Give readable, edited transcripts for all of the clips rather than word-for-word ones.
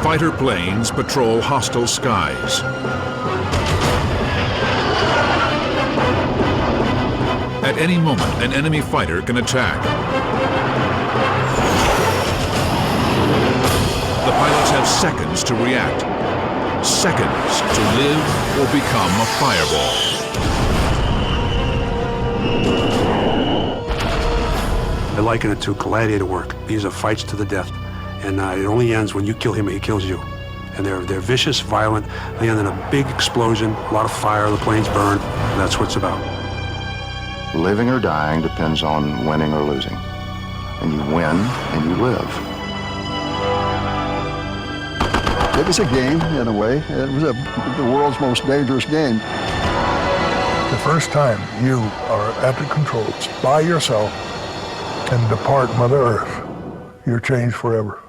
Fighter planes patrol hostile skies. At any moment, an enemy fighter can attack. The pilots have seconds to react. Seconds to live or become a fireball. I liken it to gladiator work. These are fights to the death. And it only ends when you kill him or he kills you. And they're vicious, violent. They end in a big explosion, a lot of fire, the planes burn. That's what it's about. Living or dying depends on winning or losing. And you win and you live. It was a game, in a way. It was the world's most dangerous game. The first time you are at the controls by yourself and depart Mother Earth, you're changed forever.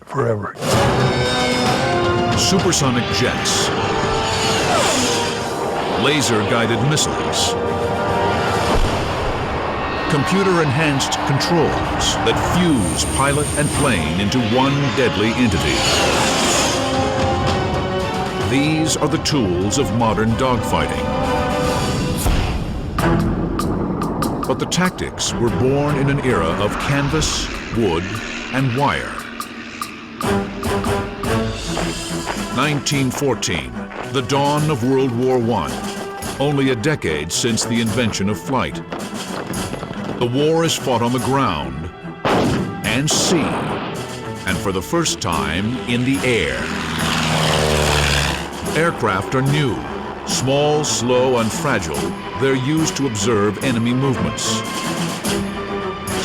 Forever. Supersonic jets, laser-guided missiles, computer-enhanced controls that fuse pilot and plane into one deadly entity. These are the tools of modern dogfighting. But the tactics were born in an era of canvas, wood, and wire. 1914, the dawn of World War I, only a decade since the invention of flight. The war is fought on the ground and sea, and for the first time in the air. Aircraft are new, small, slow, and fragile. They're used to observe enemy movements.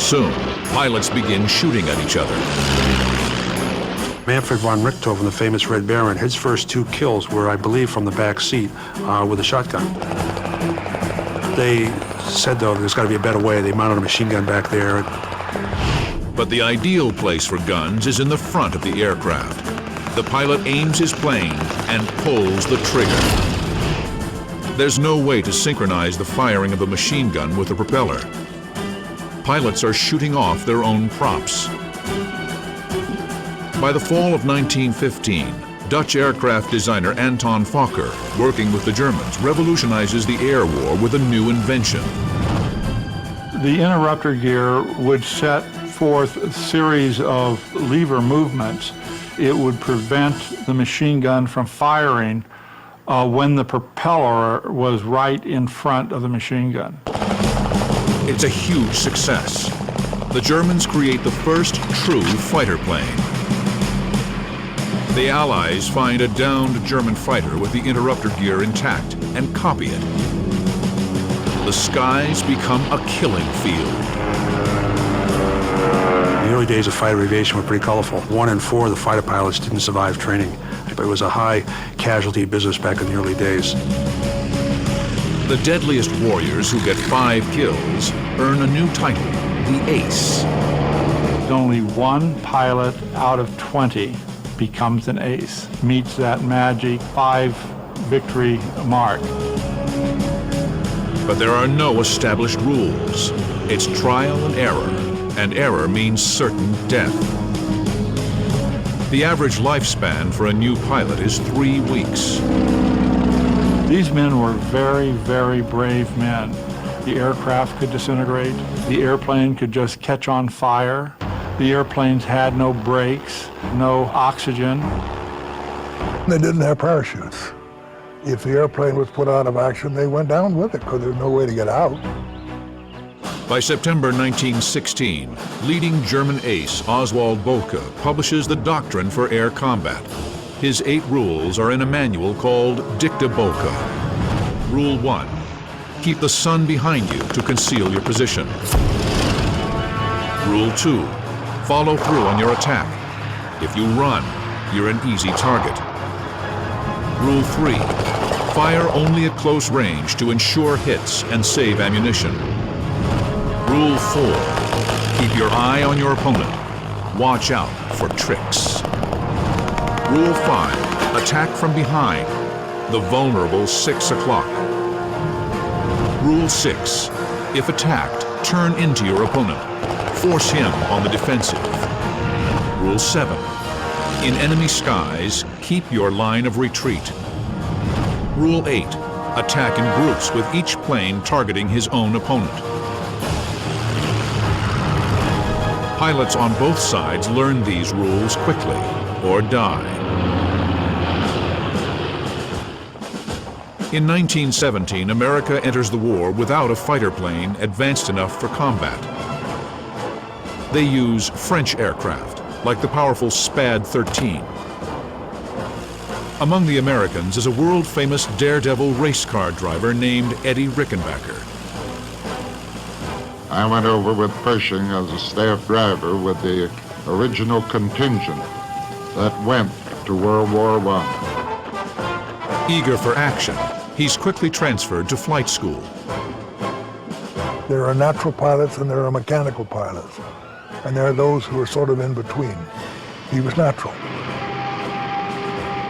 Soon, pilots begin shooting at each other. Manfred von Richthofen, the famous Red Baron, his first 2 kills were, I believe, from the back seat with a shotgun. They said, though, there's got to be a better way. They mounted a machine gun back there. But the ideal place for guns is in the front of the aircraft. The pilot aims his plane and pulls the trigger. There's no way to synchronize the firing of the machine gun with the propeller. Pilots are shooting off their own props. By the fall of 1915, Dutch aircraft designer Anton Fokker, working with the Germans, revolutionizes the air war with a new invention. The interrupter gear would set forth a series of lever movements. It would prevent the machine gun from firing when the propeller was right in front of the machine gun. It's a huge success. The Germans create the first true fighter plane. The Allies find a downed German fighter with the interrupter gear intact and copy it. The skies become a killing field. The early days of fighter aviation were pretty colorful. 1 in 4 of the fighter pilots didn't survive training. But it was a high casualty business back in the early days. The deadliest warriors who get 5 kills earn a new title, the Ace. Only 1 pilot out of 20 becomes an ace, meets that magic 5 victory mark. But there are no established rules. It's trial and error means certain death. The average lifespan for a new pilot is 3 weeks. These men were very, very brave men. The aircraft could disintegrate. The airplane could just catch on fire. The airplanes had no brakes, no oxygen. They didn't have parachutes. If the airplane was put out of action, they went down with it because there was no way to get out. By September 1916, leading German ace Oswald Bohlke publishes the doctrine for air combat. His 8 rules are in a manual called Dicta Bohlke. Rule 1, keep the sun behind you to conceal your position. Rule 2, follow through on your attack. If you run, you're an easy target. Rule 3, fire only at close range to ensure hits and save ammunition. Rule 4, keep your eye on your opponent. Watch out for tricks. Rule 5, attack from behind, the vulnerable 6 o'clock. Rule 6, if attacked, turn into your opponent. Force him on the defensive. Rule 7, In enemy skies, keep your line of retreat. Rule 8. Attack in groups with each plane targeting his own opponent. Pilots on both sides learn these rules quickly or die. In 1917, America enters the war without a fighter plane advanced enough for combat. They use French aircraft, like the powerful SPAD-13. Among the Americans is a world-famous daredevil race car driver named Eddie Rickenbacker. I went over with Pershing as a staff driver with the original contingent that went to World War I. Eager for action, he's quickly transferred to flight school. There are natural pilots and there are mechanical pilots. And there are those who are sort of in between. He was natural.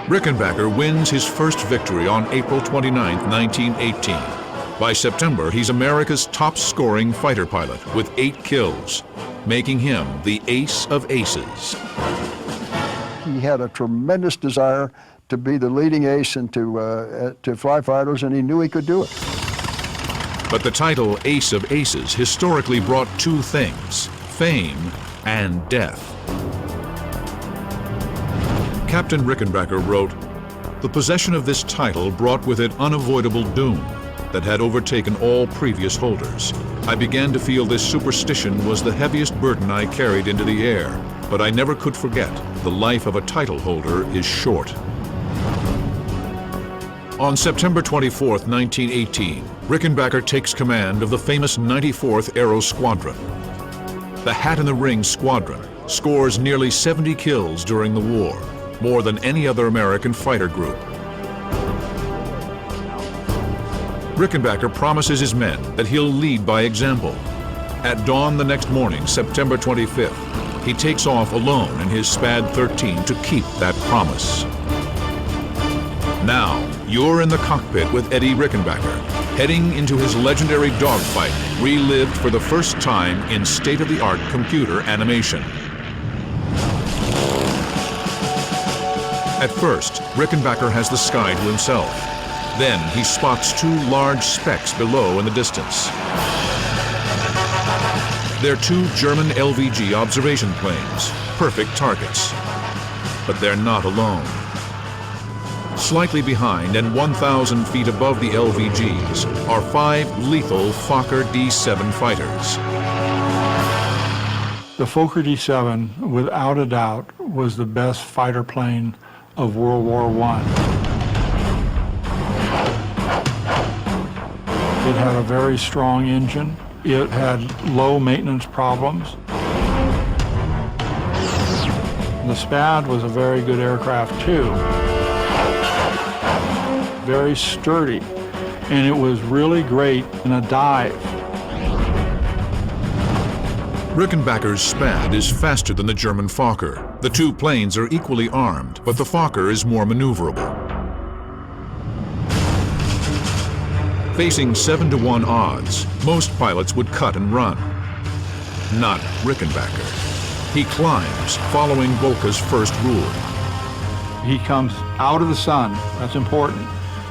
Rickenbacker wins his first victory on April 29, 1918. By September, he's America's top-scoring fighter pilot with 8 kills, making him the ace of aces. He had a tremendous desire to be the leading ace and to fly fighters, and he knew he could do it. But the title Ace of Aces historically brought 2 things: fame and death. Captain Rickenbacker wrote, "The possession of this title brought with it unavoidable doom that had overtaken all previous holders. I began to feel this superstition was the heaviest burden I carried into the air, but I never could forget the life of a title holder is short." On September 24, 1918, Rickenbacker takes command of the famous 94th Aero Squadron. The Hat in the Ring Squadron scores nearly 70 kills during the war, more than any other American fighter group. Rickenbacker promises his men that he'll lead by example. At dawn the next morning, September 25th, he takes off alone in his SPAD-13 to keep that promise. Now, you're in the cockpit with Eddie Rickenbacker, heading into his legendary dogfight, relived for the first time in state-of-the-art computer animation. At first, Rickenbacker has the sky to himself. Then he spots 2 large specks below in the distance. They're 2 German LVG observation planes, perfect targets. But they're not alone. Slightly behind and 1,000 feet above the LVGs are 5 lethal Fokker D-7 fighters. The Fokker D-7, without a doubt, was the best fighter plane of World War I. It had a very strong engine. It had low maintenance problems. The SPAD was a very good aircraft too. Very sturdy, and it was really great in a dive. Rickenbacker's SPAD is faster than the German Fokker. The 2 planes are equally armed, but the Fokker is more maneuverable. Facing 7-to-1 odds, most pilots would cut and run. Not Rickenbacker. He climbs, following Volka's first rule. He comes out of the sun. That's important.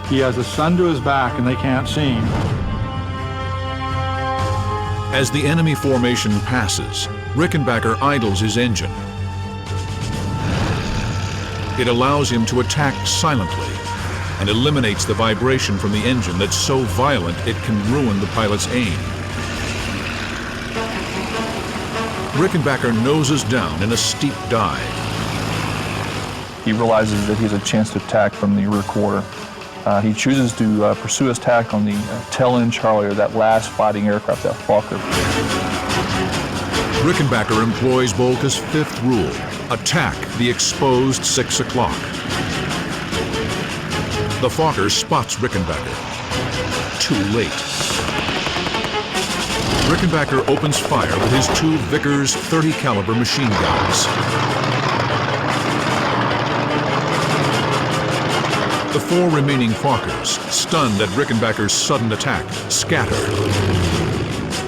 He has the sun to his back and they can't see him. As the enemy formation passes, Rickenbacker idles his engine. It allows him to attack silently and eliminates the vibration from the engine that's so violent it can ruin the pilot's aim. Rickenbacker noses down in a steep dive. He realizes that he has a chance to attack from the rear quarter. He chooses to pursue his attack on the tail end Charlie, or that last fighting aircraft, that Fokker. Rickenbacker employs Volka's 5th rule: attack the exposed 6 o'clock. The Fokker spots Rickenbacker. Too late. Rickenbacker opens fire with his 2 Vickers 30 caliber machine guns. The 4 remaining Fokkers, stunned at Rickenbacker's sudden attack, scatter.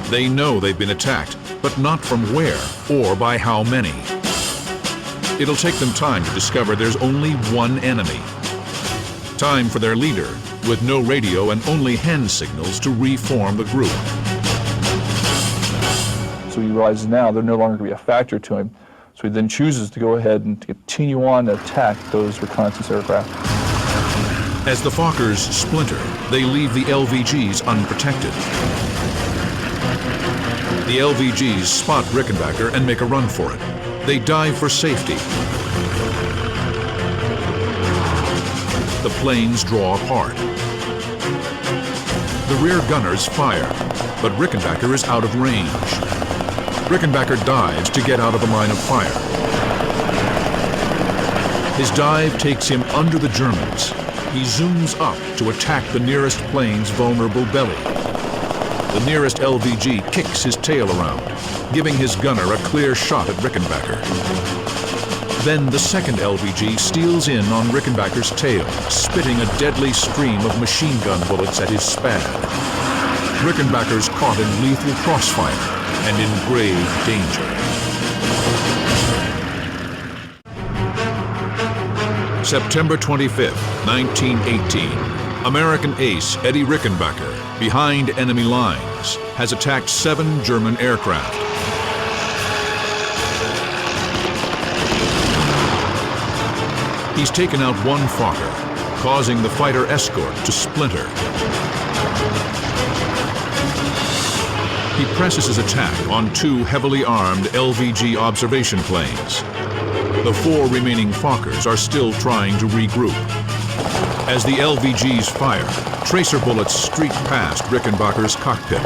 They know they've been attacked, but not from where or by how many. It'll take them time to discover there's only one enemy. Time for their leader, with no radio and only hand signals, to reform the group. So he realizes now they're no longer going to be a factor to him. So he then chooses to go ahead and to continue on to attack those reconnaissance aircraft. As the Fokkers splinter, they leave the LVGs unprotected. The LVGs spot Rickenbacker and make a run for it. They dive for safety. The planes draw apart. The rear gunners fire, but Rickenbacker is out of range. Rickenbacker dives to get out of the line of fire. His dive takes him under the Germans. He zooms up to attack the nearest plane's vulnerable belly. The nearest LVG kicks his tail around, giving his gunner a clear shot at Rickenbacker. Then the second LVG steals in on Rickenbacker's tail, spitting a deadly stream of machine gun bullets at his SPAD. Rickenbacker's caught in lethal crossfire and in grave danger. September 25th, 1918. American ace Eddie Rickenbacker, behind enemy lines, has attacked 7 German aircraft. He's taken out one Fokker, causing the fighter escort to splinter. He presses his attack on 2 heavily armed LVG observation planes. The 4 remaining Fokkers are still trying to regroup. As the LVGs fire, tracer bullets streak past Rickenbacker's cockpit.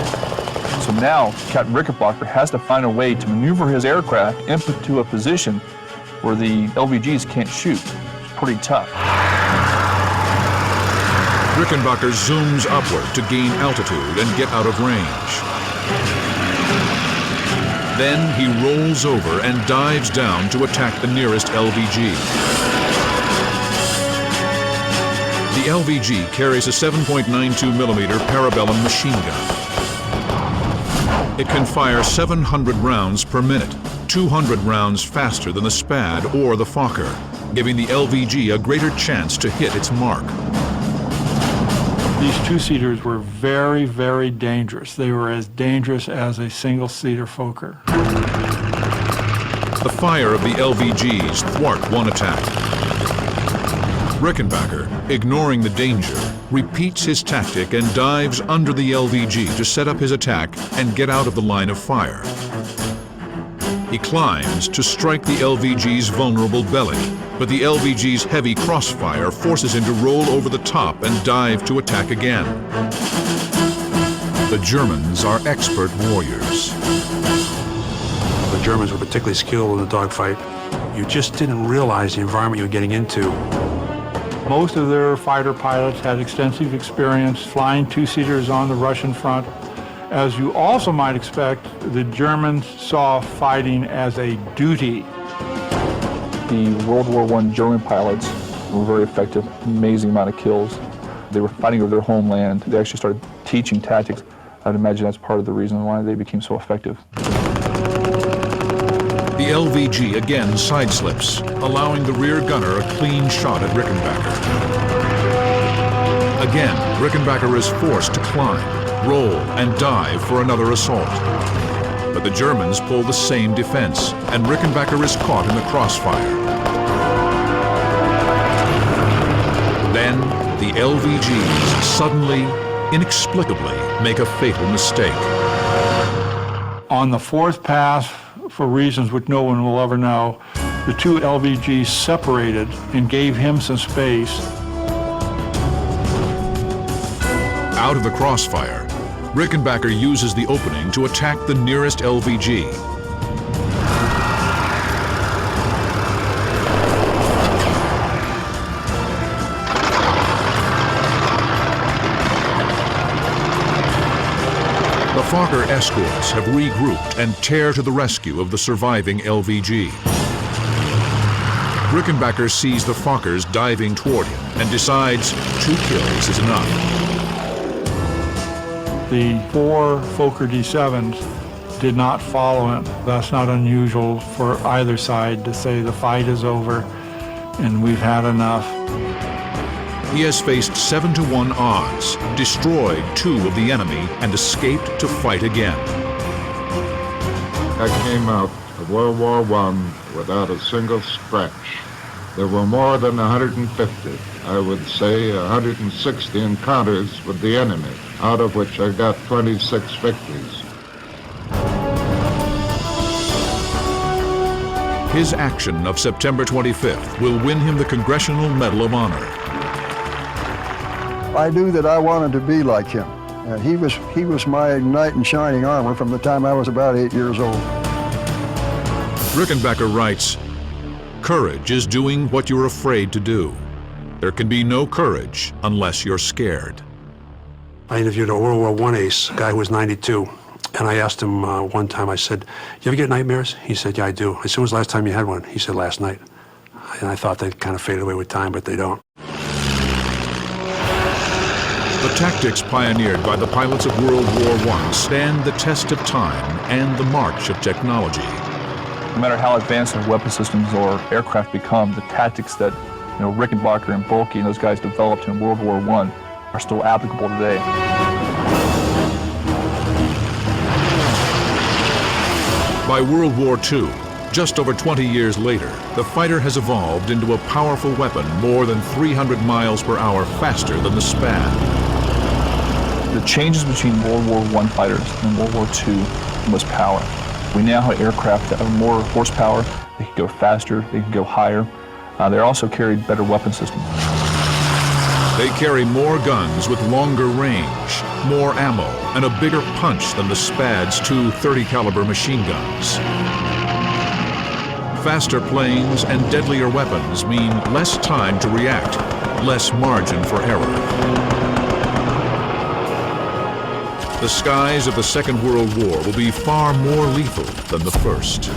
So now Captain Rickenbacker has to find a way to maneuver his aircraft into a position where the LVGs can't shoot. It's pretty tough. Rickenbacker zooms upward to gain altitude and get out of range. Then he rolls over and dives down to attack the nearest LVG. The LVG carries a 7.92mm Parabellum machine gun. It can fire 700 rounds per minute, 200 rounds faster than the SPAD or the Fokker, giving the LVG a greater chance to hit its mark. These two-seaters were very, very dangerous. They were as dangerous as a single-seater Fokker. The fire of the LVGs thwart one attack. Rickenbacker, ignoring the danger, repeats his tactic and dives under the LVG to set up his attack and get out of the line of fire. He climbs to strike the LVG's vulnerable belly, but the LVG's heavy crossfire forces him to roll over the top and dive to attack again. The Germans are expert warriors. The Germans were particularly skilled in the dogfight. You just didn't realize the environment you were getting into. Most of their fighter pilots had extensive experience flying two-seaters on the Russian front. As you also might expect, the Germans saw fighting as a duty. The World War I German pilots were very effective, amazing amount of kills. They were fighting over their homeland. They actually started teaching tactics. I'd imagine that's part of the reason why they became so effective. The LVG again sideslips, allowing the rear gunner a clean shot at Rickenbacker. Again, Rickenbacker is forced to climb, roll, and dive for another assault. But the Germans pull the same defense, and Rickenbacker is caught in the crossfire. Then, the LVGs suddenly, inexplicably, make a fatal mistake. On the 4th pass, for reasons which no one will ever know, the 2 LVGs separated and gave him some space. Out of the crossfire, Rickenbacker uses the opening to attack the nearest LVG. The Fokker escorts have regrouped and tear to the rescue of the surviving LVG. Rickenbacker sees the Fokkers diving toward him and decides 2 kills is enough. The 4 Fokker D7s did not follow him. That's not unusual for either side to say the fight is over and we've had enough. He has faced 7-to-1 odds, destroyed 2 of the enemy, and escaped to fight again. I came out of World War I without a single scratch. There were more than 150, I would say 160 encounters with the enemy, out of which I got 26 victories. His action of September 25th will win him the Congressional Medal of Honor. I knew that I wanted to be like him. He was my knight in shining armor from the time I was about 8 years old. Rickenbacker writes, "Courage is doing what you're afraid to do. There can be no courage unless you're scared." I interviewed a World War I ace, a guy who was 92, and I asked him one time, I said, "You ever get nightmares?" He said, "Yeah, I do." I said, "When was the last time you had one?" He said, "Last night." And I thought they'd kind of fade away with time, but they don't. The tactics pioneered by the pilots of World War I stand the test of time and the march of technology. No matter how advanced our weapon systems or aircraft become, the tactics that Rickenbacker and Boelke and those guys developed in World War I are still applicable today. By World War II, just over 20 years later, the fighter has evolved into a powerful weapon more than 300 miles per hour faster than the Spad. The changes between World War I fighters and World War II was power. We now have aircraft that have more horsepower, they can go faster, they can go higher. They also carried better weapon systems. They carry more guns with longer range, more ammo, and a bigger punch than the Spad's 2 30-caliber machine guns. Faster planes and deadlier weapons mean less time to react, less margin for error. The skies of the Second World War will be far more lethal than the First.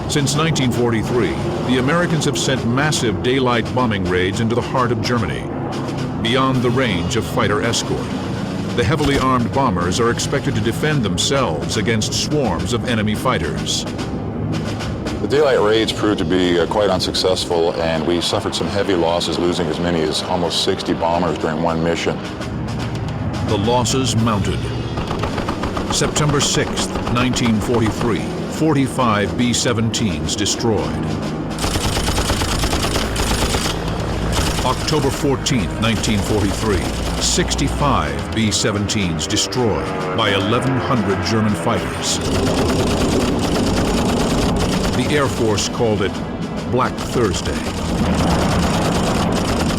Since 1943, the Americans have sent massive daylight bombing raids into the heart of Germany, beyond the range of fighter escort. The heavily armed bombers are expected to defend themselves against swarms of enemy fighters. The daylight raids proved to be quite unsuccessful, and we suffered some heavy losses, losing as many as almost 60 bombers during one mission. The losses mounted. September 6th, 1943, 45 B-17s destroyed. October 14th, 1943, 65 B-17s destroyed by 1,100 German fighters. The Air Force called it Black Thursday.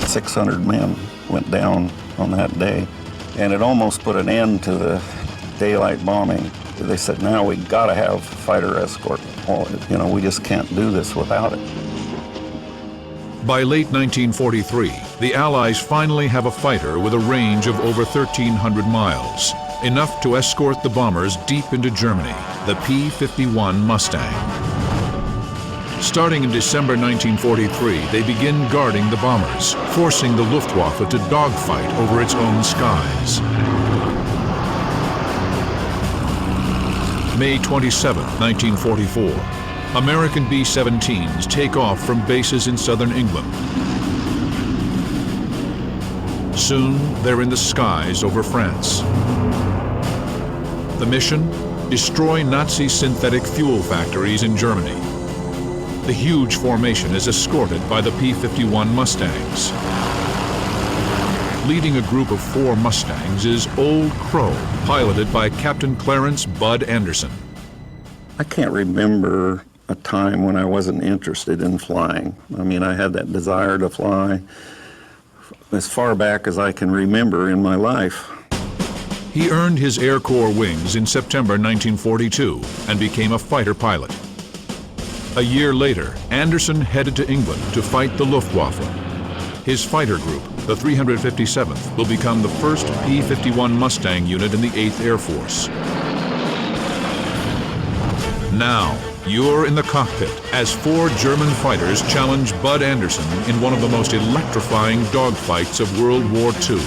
600 men went down on that day, and it almost put an end to the daylight bombing. They said, now we gotta have fighter escort. Well, we just can't do this without it. By late 1943, the Allies finally have a fighter with a range of over 1,300 miles, enough to escort the bombers deep into Germany, the P-51 Mustang. Starting in December 1943, they begin guarding the bombers, forcing the Luftwaffe to dogfight over its own skies. May 27, 1944. American B-17s take off from bases in southern England. Soon, they're in the skies over France. The mission? Destroy Nazi synthetic fuel factories in Germany. The huge formation is escorted by the P-51 Mustangs. Leading a group of 4 Mustangs is Old Crow, piloted by Captain Clarence Bud Anderson. I can't remember a time when I wasn't interested in flying. I mean, I had that desire to fly as far back as I can remember in my life. He earned his Air Corps wings in September 1942 and became a fighter pilot. A year later, Anderson headed to England to fight the Luftwaffe. His fighter group, the 357th, will become the first P-51 Mustang unit in the 8th Air Force. Now, you're in the cockpit as 4 German fighters challenge Bud Anderson in one of the most electrifying dogfights of World War II.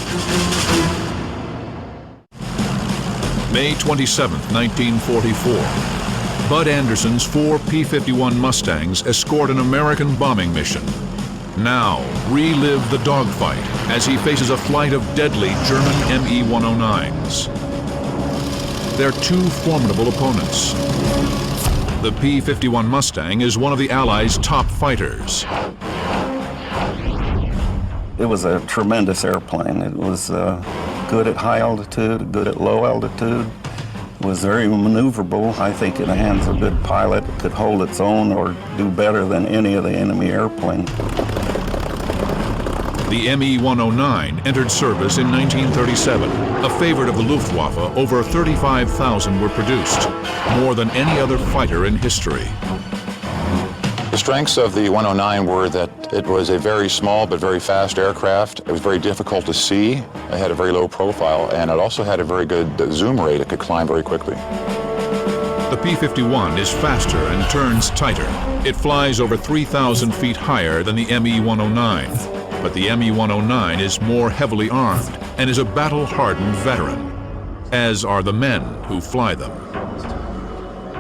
May 27, 1944. Bud Anderson's 4 P-51 Mustangs escort an American bombing mission. Now, relive the dogfight as he faces a flight of deadly German Me-109s. They're two formidable opponents. The P-51 Mustang is one of the Allies' top fighters. It was a tremendous airplane. It was good at high altitude, good at low altitude. It was very maneuverable. I think in the hands of a good pilot, it could hold its own or do better than any of the enemy airplanes. The Me-109 entered service in 1937. A favorite of the Luftwaffe, over 35,000 were produced, more than any other fighter in history. The strengths of the 109 were that it was a very small but very fast aircraft. It was very difficult to see. It had a very low profile, and it also had a very good zoom rate. It could climb very quickly. The P-51 is faster and turns tighter. It flies over 3,000 feet higher than the Me-109. But the Me-109 is more heavily armed and is a battle-hardened veteran, as are the men who fly them.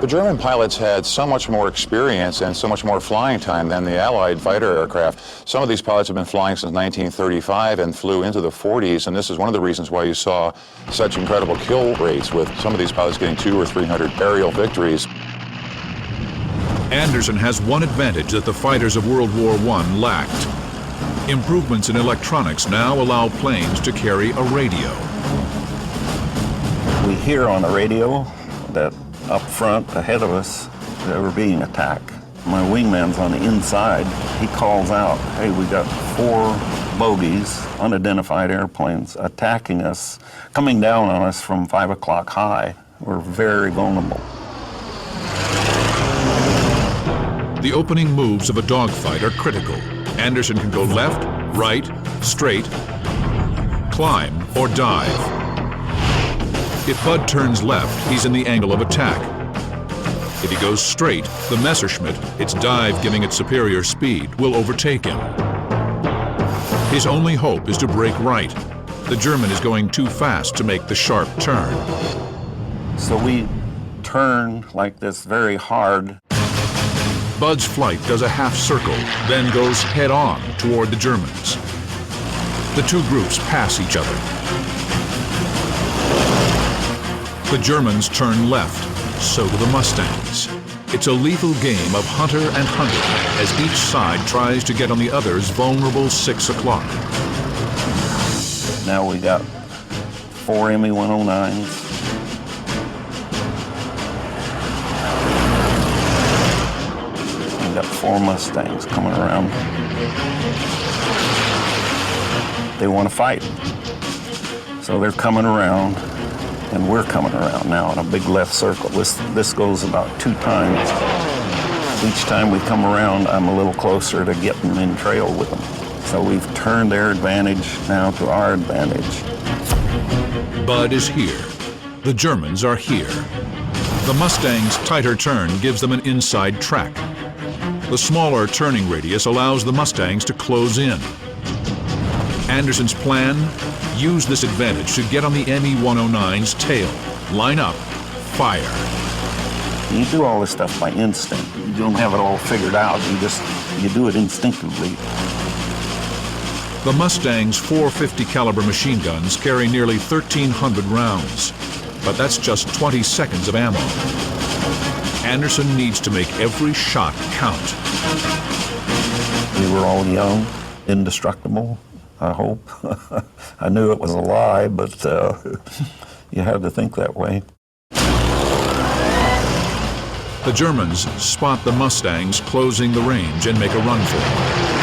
The German pilots had so much more experience and so much more flying time than the Allied fighter aircraft. Some of these pilots have been flying since 1935 and flew into the 40s, and this is one of the reasons why you saw such incredible kill rates, with some of these pilots getting 200 or 300 aerial victories. Anderson has one advantage that the fighters of World War I lacked. Improvements in electronics now allow planes to carry a radio. We hear on the radio that up front, ahead of us, they were being attacked. My wingman's on the inside. He calls out, hey, we got 4 bogies, unidentified airplanes, attacking us, coming down on us from 5 o'clock high. We're very vulnerable. The opening moves of a dogfight are critical. Anderson can go left, right, straight, climb, or dive. If Bud turns left, he's in the angle of attack. If he goes straight, the Messerschmitt, its dive giving it superior speed, will overtake him. His only hope is to break right. The German is going too fast to make the sharp turn. So we turn like this very hard. Bud's flight does a half circle, then goes head-on toward the Germans. The two groups pass each other. The Germans turn left, so do the Mustangs. It's a lethal game of hunter and hunter as each side tries to get on the other's vulnerable 6 o'clock. Now we got 4 Me-109s. We got 4 Mustangs coming around. They want to fight. So they're coming around. And we're coming around now in a big left circle. This goes about 2 times. Each time we come around, I'm a little closer to getting in trail with them. So we've turned their advantage now to our advantage. Bud is here. The Germans are here. The Mustang's tighter turn gives them an inside track. The smaller turning radius allows the Mustangs to close in. Anderson's plan? Use this advantage to get on the Me-109's tail. Line up, fire. You do all this stuff by instinct. You don't have it all figured out. You do it instinctively. The Mustang's 450 caliber machine guns carry nearly 1,300 rounds, but that's just 20 seconds of ammo. Anderson needs to make every shot count. We were all young, indestructible, I hope. I knew it was a lie, but you had to think that way. The Germans spot the Mustangs closing the range and make a run for it.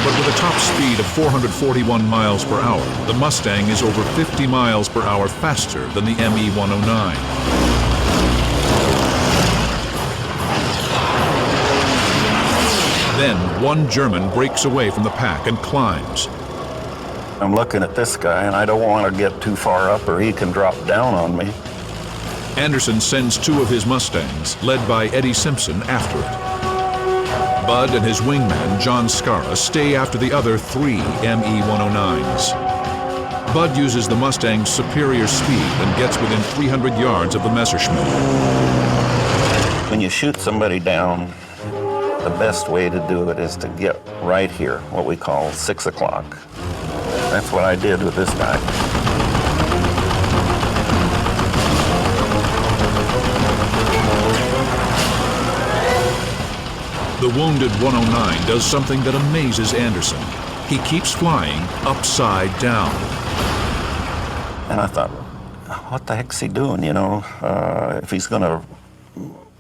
But with a top speed of 441 miles per hour, the Mustang is over 50 miles per hour faster than the Me-109. Then one German breaks away from the pack and climbs. I'm looking at this guy, and I don't want to get too far up or he can drop down on me. Anderson sends 2 of his Mustangs, led by Eddie Simpson, after it. Bud and his wingman, John Scarra, stay after the other 3 Me-109s. Bud uses the Mustang's superior speed and gets within 300 yards of the Messerschmitt. When you shoot somebody down, the best way to do it is to get right here, what we call 6 o'clock. That's what I did with this guy. The wounded 109 does something that amazes Anderson. He keeps flying upside down. And I thought, what the heck's he doing, you know? If he's gonna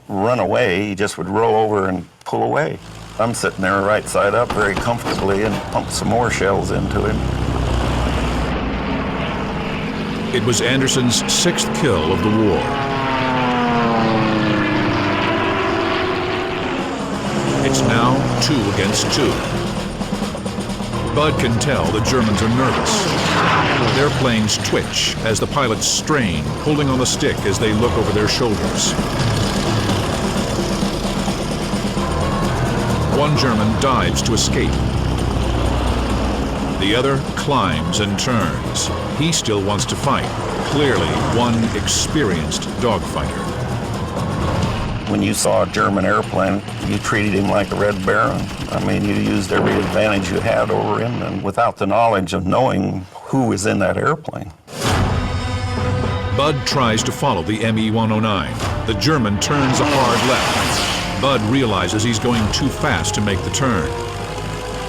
run away, he just would roll over and pull away. I'm sitting there right side up very comfortably and pump some more shells into him. It was Anderson's 6th kill of the war. It's now 2 against 2. Bud can tell the Germans are nervous. Their planes twitch as the pilots strain, holding on the stick as they look over their shoulders. One German dives to escape. The other climbs and turns. He still wants to fight. Clearly, one experienced dogfighter. When you saw a German airplane, you treated him like a Red Baron. I mean, you used every advantage you had over him, and without the knowledge of knowing who was in that airplane. Bud tries to follow the Me-109. The German turns a hard left. Bud realizes he's going too fast to make the turn.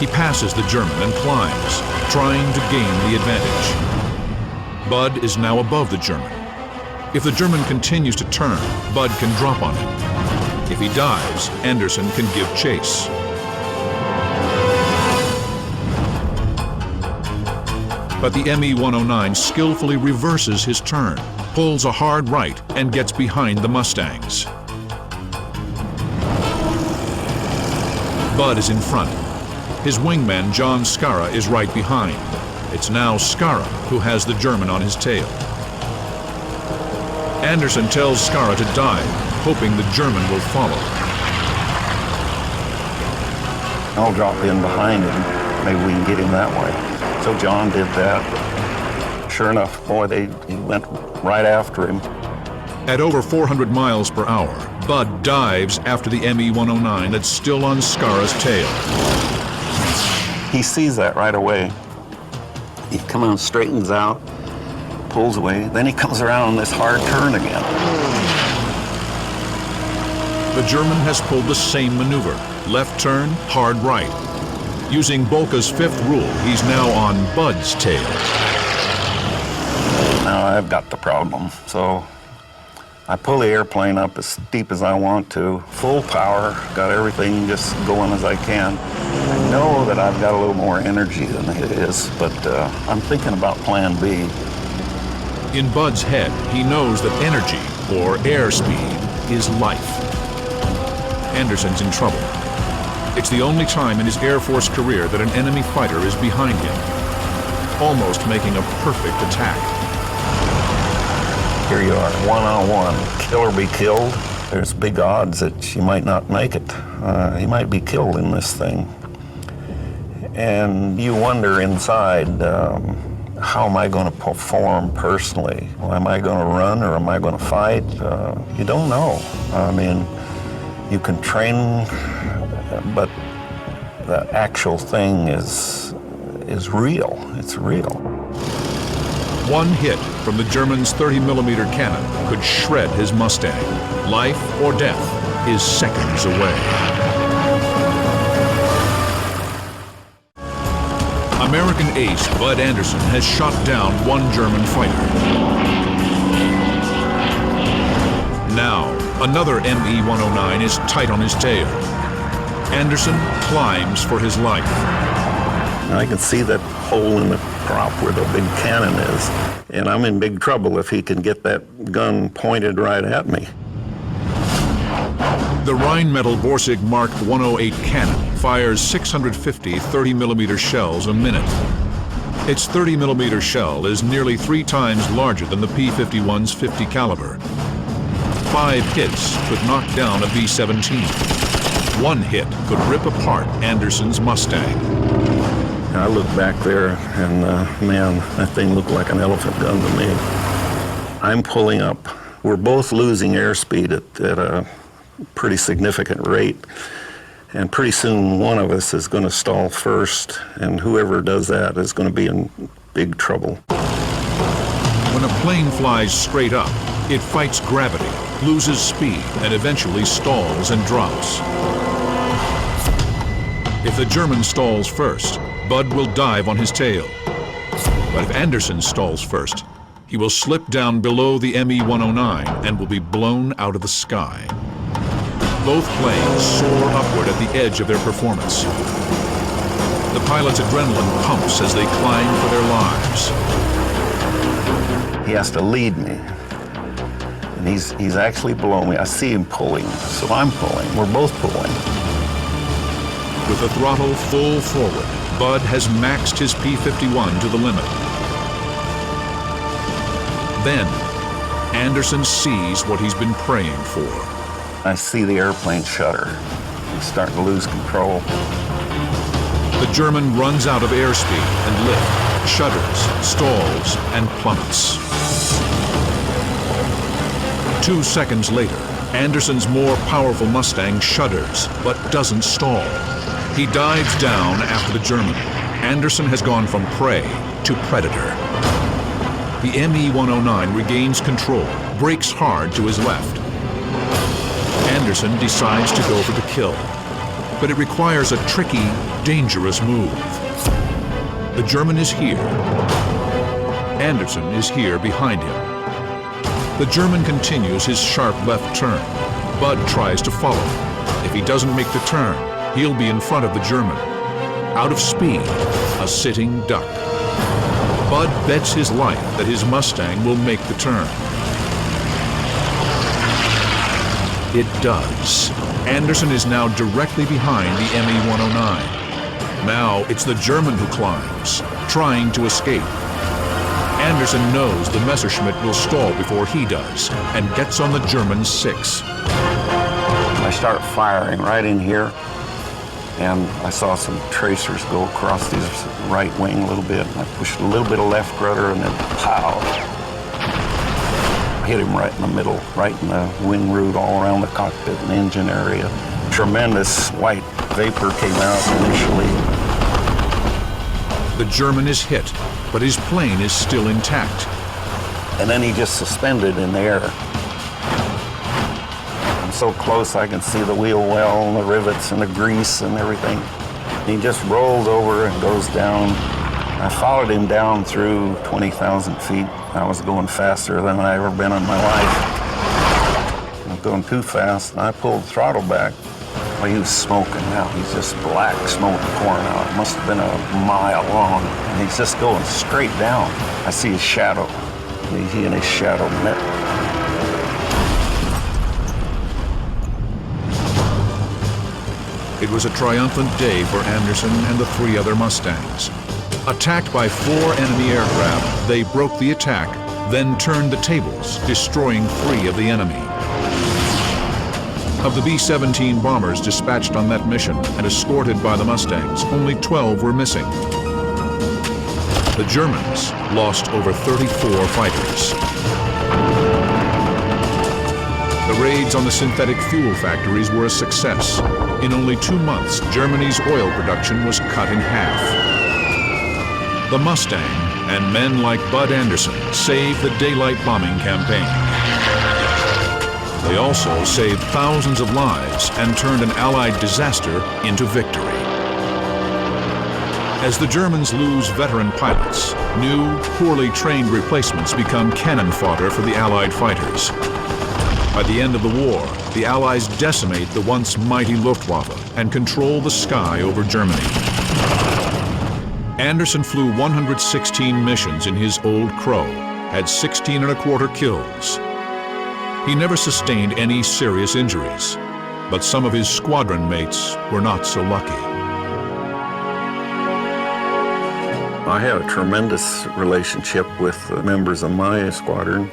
He passes the German and climbs, trying to gain the advantage. Bud is now above the German. If the German continues to turn, Bud can drop on him. If he dives, Anderson can give chase. But the Me-109 skillfully reverses his turn, pulls a hard right, and gets behind the Mustangs. Bud is in front. His wingman, John Scarra, is right behind. It's now Scarra who has the German on his tail. Anderson tells Scarra to dive, hoping the German will follow. I'll drop in behind him. Maybe we can get him that way. So John did that. Sure enough, boy, he went right after him. At over 400 miles per hour, Bud dives after the Me-109 that's still on Scarra's tail. He sees that right away. He comes on, straightens out, pulls away, then he comes around on this hard turn again. The German has pulled the same maneuver. Left turn, hard right. Using Bolka's 5th rule, he's now on Bud's tail. Now I've got the problem, so I pull the airplane up as steep as I want to, full power, got everything just going as I can. I know that I've got a little more energy than it is, but I'm thinking about plan B. In Bud's head, he knows that energy, or airspeed, is life. Anderson's in trouble. It's the only time in his Air Force career that an enemy fighter is behind him, almost making a perfect attack. Here you are, one-on-one, kill or be killed. There's big odds that you might not make it. You might be killed in this thing. And you wonder inside, how am I going to perform personally? Am I going to run or am I going to fight? You don't know. I mean, you can train, but the actual thing is real. It's real. One hit from the German's 30mm cannon could shred his Mustang. Life or death is seconds away. American ace Bud Anderson has shot down one German fighter. Now, another Me-109 is tight on his tail. Anderson climbs for his life. I can see that hole in the prop where the big cannon is, and I'm in big trouble if he can get that gun pointed right at me. The Rheinmetall Borsig Mark 108 cannon fires 650 30mm shells a minute. Its 30mm shell is nearly 3 times larger than the P-51's 50 caliber. 5 hits could knock down a B-17. One hit could rip apart Anderson's Mustang. I looked back there, and man, that thing looked like an elephant gun to me. I'm pulling up. We're both losing airspeed at a pretty significant rate, and pretty soon one of us is going to stall first, and whoever does that is going to be in big trouble. When a plane flies straight up, it fights gravity, loses speed, and eventually stalls and drops. If the German stalls first, Bud will dive on his tail. But if Anderson stalls first, he will slip down below the ME-109 and will be blown out of the sky. Both planes soar upward at the edge of their performance. The pilot's adrenaline pumps as they climb for their lives. He has to lead me, and he's actually below me. I see him pulling, so I'm pulling. We're both pulling. With the throttle full forward, Bud has maxed his P-51 to the limit. Then, Anderson sees what he's been praying for. I see the airplane shudder. He's starting to lose control. The German runs out of airspeed and lift, shudders, stalls, and plummets. 2 seconds later, Anderson's more powerful Mustang shudders, but doesn't stall. He dives down after the German. Anderson has gone from prey to predator. The ME-109 regains control, brakes hard to his left. Anderson decides to go for the kill, but it requires a tricky, dangerous move. The German is here. Anderson is here behind him. The German continues his sharp left turn. Bud tries to follow. If he doesn't make the turn, he'll be in front of the German. Out of speed, a sitting duck. Bud bets his life that his Mustang will make the turn. It does. Anderson is now directly behind the ME-109. Now it's the German who climbs, trying to escape. Anderson knows the Messerschmitt will stall before he does, and gets on the German's 6. I start firing right in here, and I saw some tracers go across his right wing a little bit. I pushed a little bit of left rudder, and then pow! Hit him right in the middle, right in the wing root, all around the cockpit and engine area. Tremendous white vapor came out initially. The German is hit, but his plane is still intact. And then he just suspended in the air. I'm so close I can see the wheel well and the rivets and the grease and everything. He just rolls over and goes down. I followed him down through 20,000 feet. I was going faster than I've ever been in my life. I was going too fast, and I pulled the throttle back. Well, he was smoking now. He's just black smoke pouring out. It must have been a mile long. And he's just going straight down. I see his shadow. He and his shadow met. It was a triumphant day for Anderson and the 3 other Mustangs. Attacked by 4 enemy aircraft, they broke the attack, then turned the tables, destroying 3 of the enemy. Of the B-17 bombers dispatched on that mission and escorted by the Mustangs, only 12 were missing. The Germans lost over 34 fighters. The raids on the synthetic fuel factories were a success. In only 2 months, Germany's oil production was cut in half. The Mustang and men like Bud Anderson saved the daylight bombing campaign. They also saved thousands of lives and turned an Allied disaster into victory. As the Germans lose veteran pilots, new, poorly trained replacements become cannon fodder for the Allied fighters. By the end of the war, the Allies decimate the once mighty Luftwaffe and control the sky over Germany. Anderson flew 116 missions in his old Crow, had 16 1/4 kills. He never sustained any serious injuries, but some of his squadron mates were not so lucky. I had a tremendous relationship with the members of my squadron.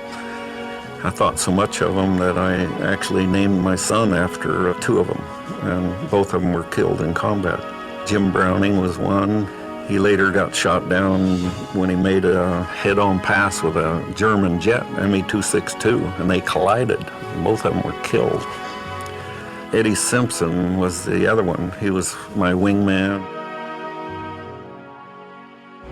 I thought so much of them that I actually named my son after 2 of them, and both of them were killed in combat. Jim Browning was one. He later got shot down when he made a head-on pass with a German jet, Me-262, and they collided. Both of them were killed. Eddie Simpson was the other one. He was my wingman.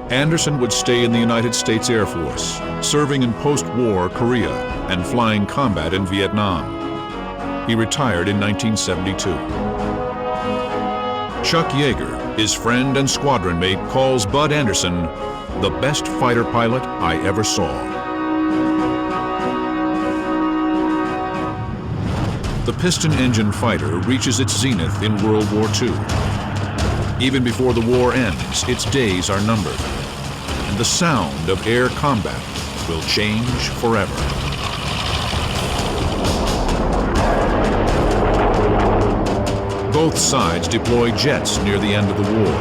Anderson would stay in the United States Air Force, serving in post-war Korea and flying combat in Vietnam. He retired in 1972. Chuck Yeager, his friend and squadron mate, calls Bud Anderson the best fighter pilot I ever saw. The piston-engine fighter reaches its zenith in World War II. Even before the war ends, its days are numbered, and the sound of air combat will change forever. Both sides deploy jets near the end of the war,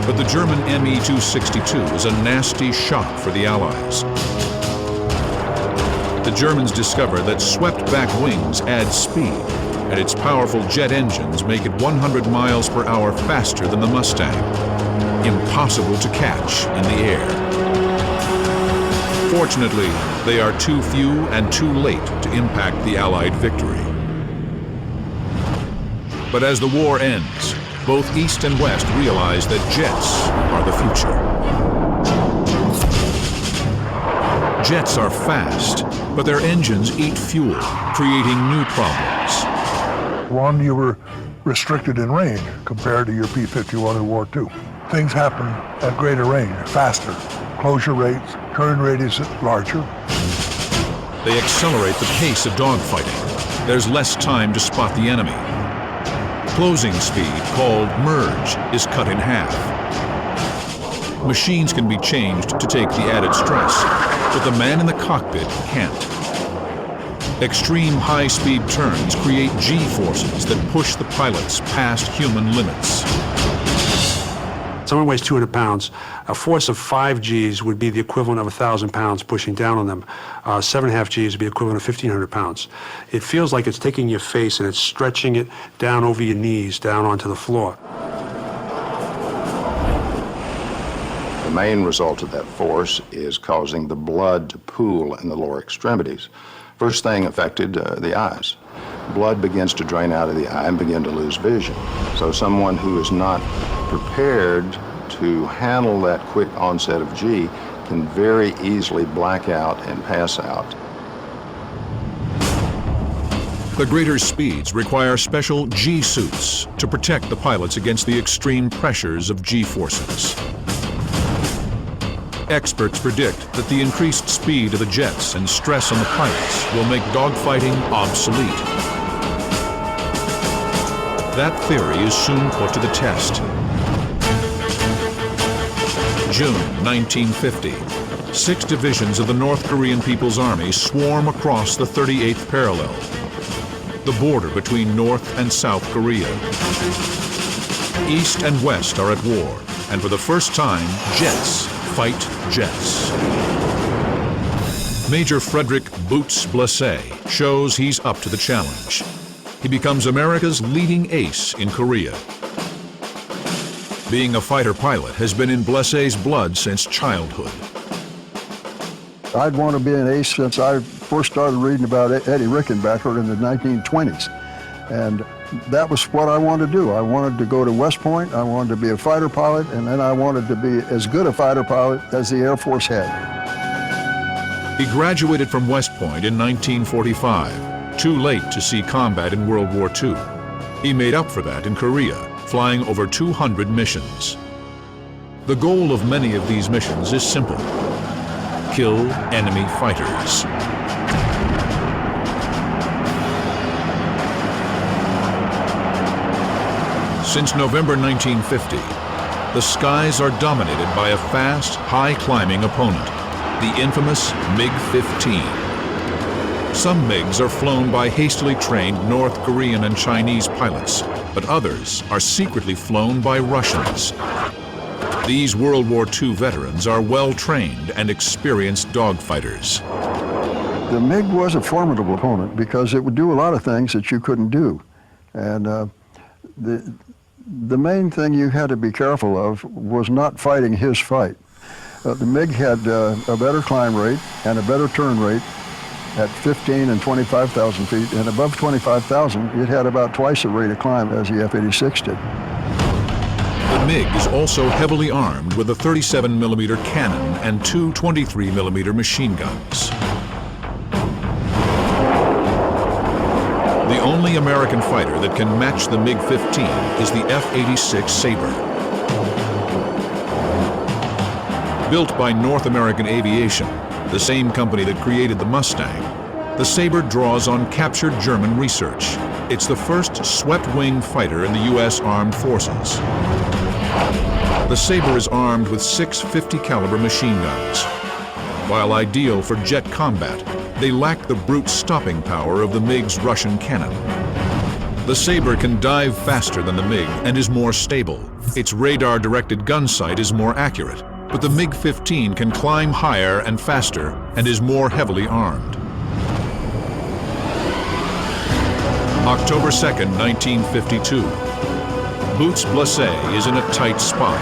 but the German Me-262 is a nasty shock for the Allies. The Germans discover that swept-back wings add speed, and its powerful jet engines make it 100 miles per hour faster than the Mustang. Impossible to catch in the air. Fortunately, they are too few and too late to impact the Allied victory. But as the war ends, both East and West realize that jets are the future. Jets are fast, but their engines eat fuel, creating new problems. One, you were restricted in range compared to your P-51 in War II. Things happen at greater range, faster. Closure rates, turn radius larger. They accelerate the pace of dogfighting. There's less time to spot the enemy. Closing speed, called merge, is cut in half. Machines can be changed to take the added stress, but the man in the cockpit can't. Extreme high-speed turns create G-forces that push the pilots past human limits. Someone weighs 200 pounds. A force of 5 Gs would be the equivalent of 1,000 pounds pushing down on them. 7.5 Gs would be equivalent of 1,500 pounds. It feels like it's taking your face and it's stretching it down over your knees, down onto the floor. The main result of that force is causing the blood to pool in the lower extremities. First thing affected the eyes. Blood begins to drain out of the eye and begin to lose vision. So someone who is not prepared to handle that quick onset of G can very easily black out and pass out. The greater speeds require special G suits to protect the pilots against the extreme pressures of G forces. Experts predict that the increased speed of the jets and stress on the pilots will make dogfighting obsolete. That theory is soon put to the test. June 1950, 6 divisions of the North Korean People's Army swarm across the 38th parallel, the border between North and South Korea. East and West are at war, and for the first time, jets fight jets. Major Frederick Boots Blessé shows he's up to the challenge. He becomes America's leading ace in Korea. Being a fighter pilot has been in Blessé's blood since childhood. I'd want to be an ace since I first started reading about Eddie Rickenbacker in the 1920s. And that was what I wanted to do. I wanted to go to West Point, I wanted to be a fighter pilot, and then I wanted to be as good a fighter pilot as the Air Force had. He graduated from West Point in 1945, too late to see combat in World War II. He made up for that in Korea, flying over 200 missions. The goal of many of these missions is simple: kill enemy fighters. Since November 1950, the skies are dominated by a fast, high-climbing opponent, the infamous MiG-15. Some MiGs are flown by hastily trained North Korean and Chinese pilots, but others are secretly flown by Russians. These World War II veterans are well-trained and experienced dogfighters. The MiG was a formidable opponent because it would do a lot of things that you couldn't do. And The main thing you had to be careful of was not fighting his fight. The MiG had a better climb rate and a better turn rate at 15 and 25,000 feet, and above 25,000, it had about twice the rate of climb as the F-86 did. The MiG is also heavily armed with a 37mm cannon and two 23mm machine guns. The only American fighter that can match the MiG-15 is the F-86 Sabre. Built by North American Aviation, the same company that created the Mustang, the Sabre draws on captured German research. It's the first swept-wing fighter in the U.S. Armed Forces. The Sabre is armed with 6 50-caliber machine guns. While ideal for jet combat, they lack the brute stopping power of the MiG's Russian cannon. The Sabre can dive faster than the MiG and is more stable. Its radar-directed gun sight is more accurate, but the MiG-15 can climb higher and faster and is more heavily armed. October 2nd, 1952. Boots Blessé is in a tight spot.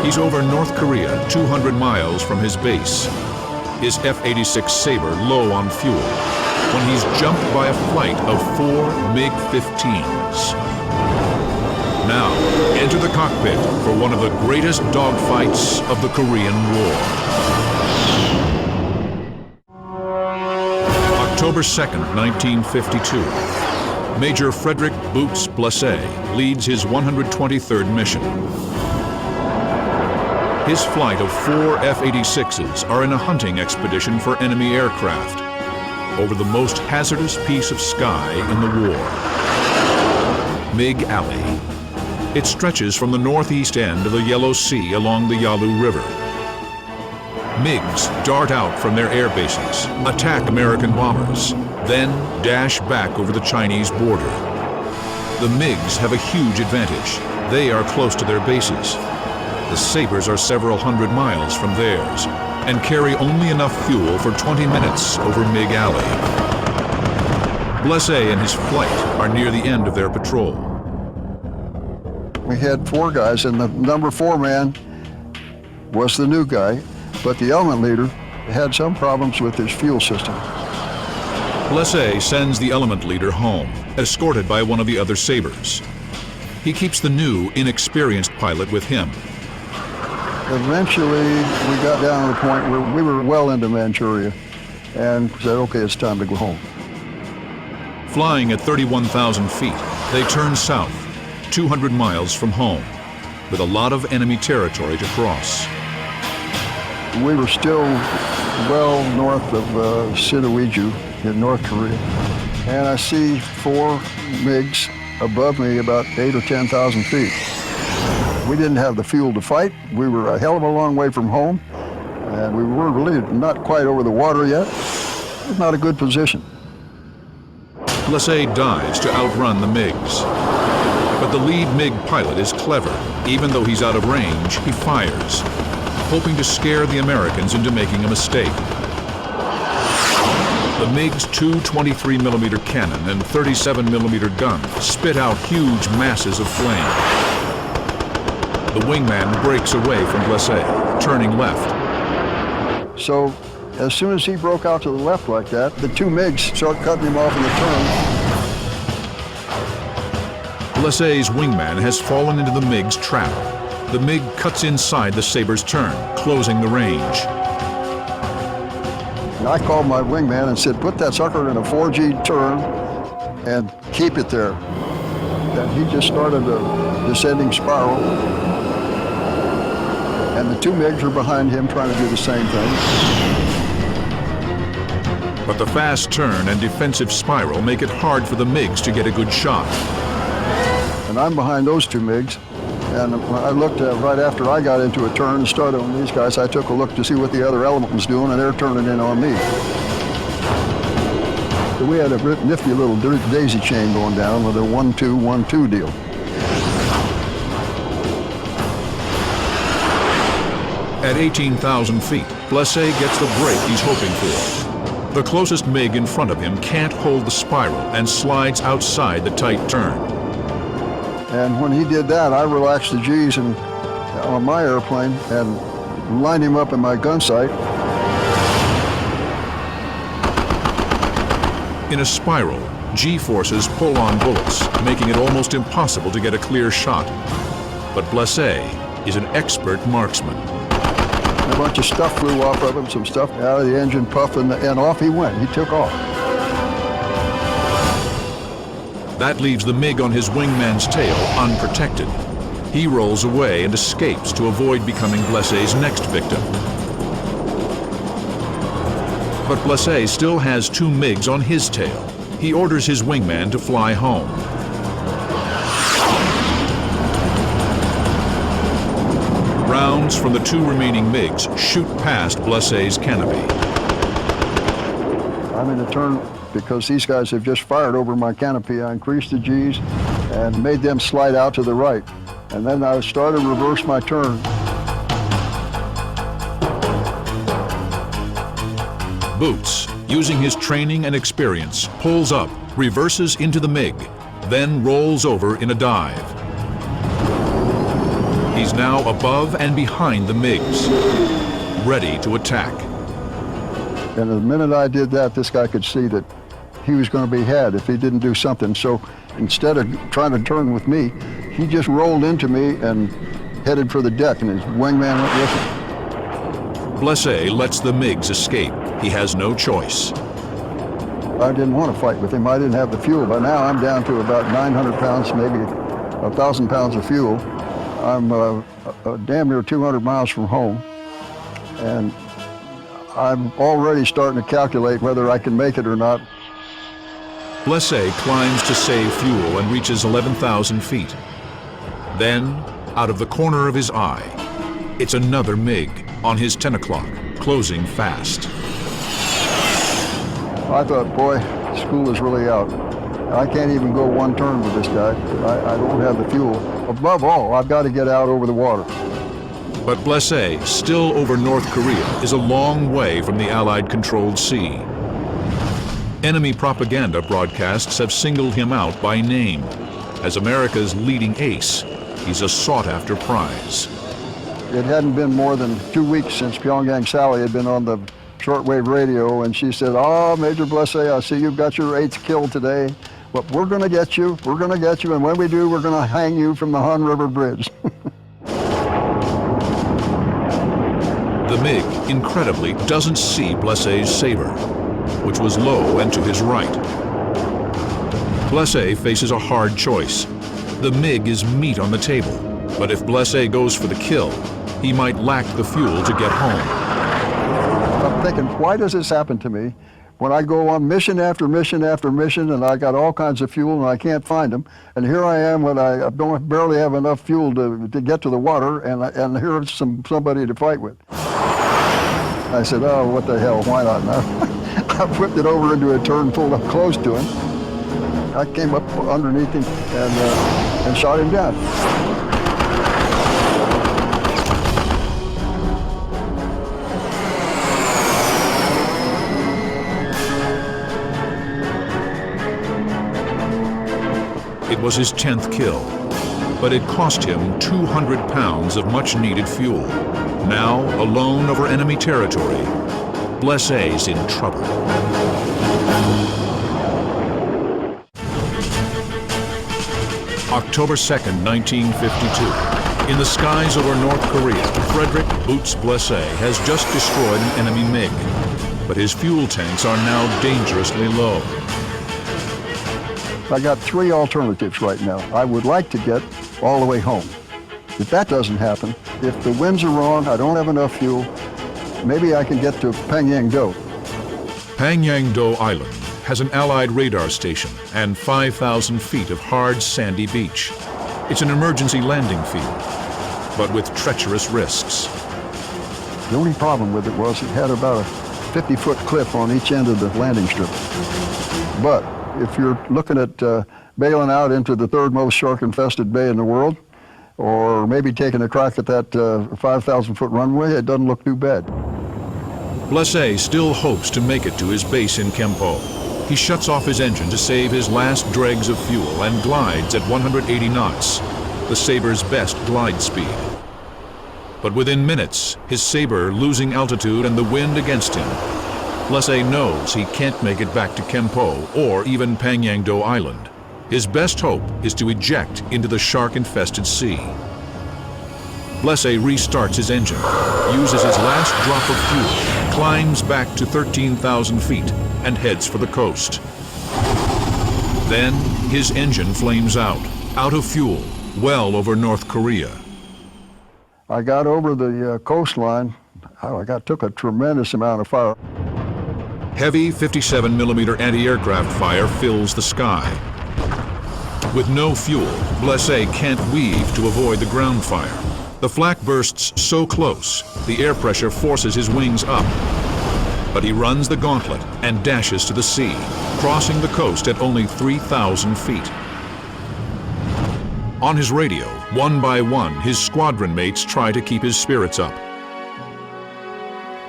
He's over North Korea, 200 miles from his base. His F-86 Sabre low on fuel when he's jumped by a flight of 4 MiG-15s. Now, enter the cockpit for one of the greatest dogfights of the Korean War. October 2nd, 1952. Major Frederick Boots Blessé leads his 123rd mission. His flight of 4 F-86s are in a hunting expedition for enemy aircraft over the most hazardous piece of sky in the war, MiG Alley. It stretches from the northeast end of the Yellow Sea along the Yalu River. MiGs dart out from their air bases, attack American bombers, then dash back over the Chinese border. The MiGs have a huge advantage. They are close to their bases. The Sabres are several hundred miles from theirs and carry only enough fuel for 20 minutes over MiG Alley. Blessé and his flight are near the end of their patrol. We had 4 guys, and the number 4 man was the new guy, but the element leader had some problems with his fuel system. Blessé sends the element leader home, escorted by one of the other Sabres. He keeps the new, inexperienced pilot with him. Eventually, we got down to the point where we were well into Manchuria and said, okay, it's time to go home. Flying at 31,000 feet, they turn south, 200 miles from home, with a lot of enemy territory to cross. We were still well north of Sinuiju in North Korea, and I see 4 MiGs above me about 8 or 10,000 feet. We didn't have the fuel to fight. We were a hell of a long way from home, and we were really not quite over the water yet. It was not a good position. Blessé dives to outrun the MiGs. But the lead MiG pilot is clever. Even though he's out of range, he fires, hoping to scare the Americans into making a mistake. The MiG's 2 23mm cannon and 37mm guns spit out huge masses of flame. The wingman breaks away from Blessé, turning left. So as soon as he broke out to the left like that, the 2 MiGs start cutting him off in the turn. Blessé's wingman has fallen into the MiG's trap. The MiG cuts inside the Sabre's turn, closing the range. And I called my wingman and said, put that sucker in a 4G turn and keep it there. And he just started a descending spiral. And the 2 MiGs were behind him trying to do the same thing. But the fast turn and defensive spiral make it hard for the MiGs to get a good shot. And I'm behind those 2 MiGs. And when I looked at right after I got into a turn and started on these guys, I took a look to see what the other element was doing, and they're turning in on me. So we had a nifty little daisy chain going down with a 1-2-1-2 deal. At 18,000 feet, Blessé gets the break he's hoping for. The closest MiG in front of him can't hold the spiral and slides outside the tight turn. And when he did that, I relaxed the G's on my airplane and lined him up in my gun sight. In a spiral, G-forces pull on bullets, making it almost impossible to get a clear shot. But Blessé is an expert marksman. A bunch of stuff flew off of him, some stuff out of the engine puff, and off he went. He took off. That leaves the MiG on his wingman's tail unprotected. He rolls away and escapes to avoid becoming Blessé's next victim. But Blessé still has 2 MiGs on his tail. He orders his wingman to fly home. Rounds from the 2 remaining MiGs shoot past Blessé's canopy. I'm in a turn because these guys have just fired over my canopy. I increased the G's and made them slide out to the right. And then I started to reverse my turn. Boots, using his training and experience, pulls up, reverses into the MiG, then rolls over in a dive. He's now above and behind the MiGs, ready to attack. And the minute I did that, this guy could see that he was going to be had if he didn't do something. So instead of trying to turn with me, he just rolled into me and headed for the deck, and his wingman went with him. Blessé lets the MiGs escape. He has no choice. I didn't want to fight with him. I didn't have the fuel. By now I'm down to about 900 pounds, maybe 1,000 pounds of fuel. I'm damn near 200 miles from home, and I'm already starting to calculate whether I can make it or not. Blessé climbs to save fuel and reaches 11,000 feet. Then, out of the corner of his eye, it's another MiG on his 10 o'clock, closing fast. I thought, boy, school is really out. I can't even go 1 turn with this guy. I don't have the fuel. Above all, I've got to get out over the water. But Blessé, still over North Korea, is a long way from the Allied-controlled sea. Enemy propaganda broadcasts have singled him out by name. As America's leading ace, he's a sought-after prize. It hadn't been more than 2 weeks since Pyongyang Sally had been on the shortwave radio, and she said, "Oh, Major Blessé, I see you've got your 8th kill today, but we're going to get you, and when we do, we're going to hang you from the Han River Bridge." The MiG, incredibly, doesn't see Blessé's saber, which was low and to his right. Blessé faces a hard choice. The MiG is meat on the table, but if Blessé goes for the kill, he might lack the fuel to get home. I'm thinking, why does this happen to me when I go on mission after mission after mission, and I got all kinds of fuel and I can't find them, and here I am when I don't barely have enough fuel to get to the water, and here's somebody to fight with. I said, oh, what the hell, why not? I flipped it over into a turn, pulled up close to him. I came up underneath him and shot him down. It was his 10th kill, but it cost him 200 pounds of much-needed fuel. Now, alone over enemy territory, Blessé's in trouble. October 2nd, 1952. In the skies over North Korea, Frederick Boots Blessé has just destroyed an enemy MiG, but his fuel tanks are now dangerously low. I got 3 alternatives right now. I would like to get all the way home. If that doesn't happen, if the winds are wrong, I don't have enough fuel, maybe I can get to Pangyangdo. Pangyangdo Island has an Allied radar station and 5,000 feet of hard, sandy beach. It's an emergency landing field, but with treacherous risks. The only problem with it was it had about a 50-foot cliff on each end of the landing strip. But if you're looking at bailing out into the 3rd most shark-infested bay in the world, or maybe taking a crack at that 5,000-foot runway, it doesn't look too bad. Blessé still hopes to make it to his base in Kempo. He shuts off his engine to save his last dregs of fuel and glides at 180 knots, the Saber's best glide speed. But within minutes, his Saber losing altitude and the wind against him, Blessé knows he can't make it back to Kempo or even Pangyangdo Island. His best hope is to eject into the shark-infested sea. Blessé restarts his engine, uses his last drop of fuel, climbs back to 13,000 feet, and heads for the coast. Then his engine flames out of fuel, well over North Korea. I got over the coastline. Took a tremendous amount of fire. Heavy 57mm anti-aircraft fire fills the sky. With no fuel, Blessé can't weave to avoid the ground fire. The flak bursts so close, the air pressure forces his wings up. But he runs the gauntlet and dashes to the sea, crossing the coast at only 3,000 feet. On his radio, one by one, his squadron mates try to keep his spirits up.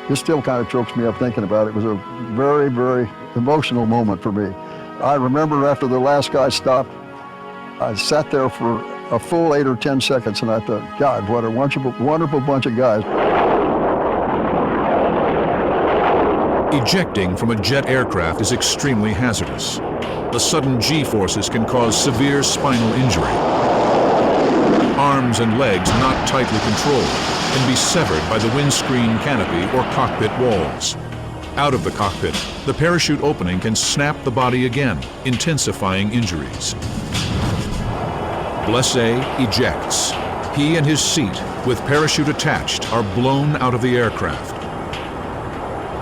This still kind of chokes me up thinking about it. It was a very, very emotional moment for me. I remember after the last guy stopped, I sat there for a full 8 or 10 seconds and I thought, God, what a wonderful bunch of guys. Ejecting from a jet aircraft is extremely hazardous. The sudden G-forces can cause severe spinal injury. Arms and legs not tightly controlled can be severed by the windscreen canopy or cockpit walls. Out of the cockpit, the parachute opening can snap the body again, intensifying injuries. Blessé ejects. He and his seat, with parachute attached, are blown out of the aircraft.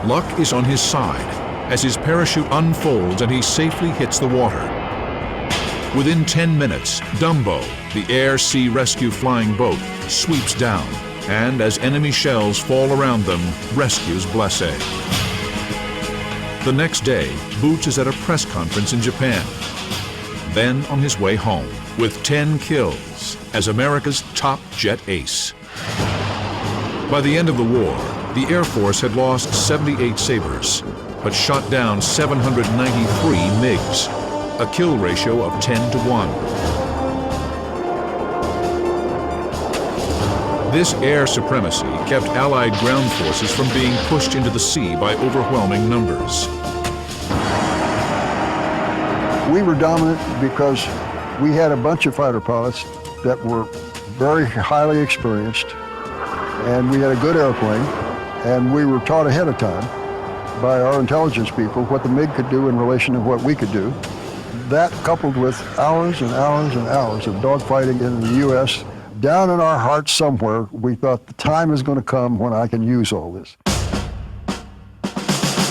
Luck is on his side as his parachute unfolds and he safely hits the water. Within 10 minutes, Dumbo, the air-sea rescue flying boat, sweeps down and, as enemy shells fall around them, rescues Blessé. The next day, Boots is at a press conference in Japan, then on his way home with 10 kills as America's top jet ace. By the end of the war, the Air Force had lost 78 Sabres, but shot down 793 MiGs, a kill ratio of 10 to 1. This air supremacy kept Allied ground forces from being pushed into the sea by overwhelming numbers. We were dominant because we had a bunch of fighter pilots that were very highly experienced, and we had a good airplane, and we were taught ahead of time by our intelligence people what the MiG could do in relation to what we could do. That, coupled with hours and hours and hours of dogfighting in the U.S., down in our hearts somewhere, we thought the time is going to come when I can use all this.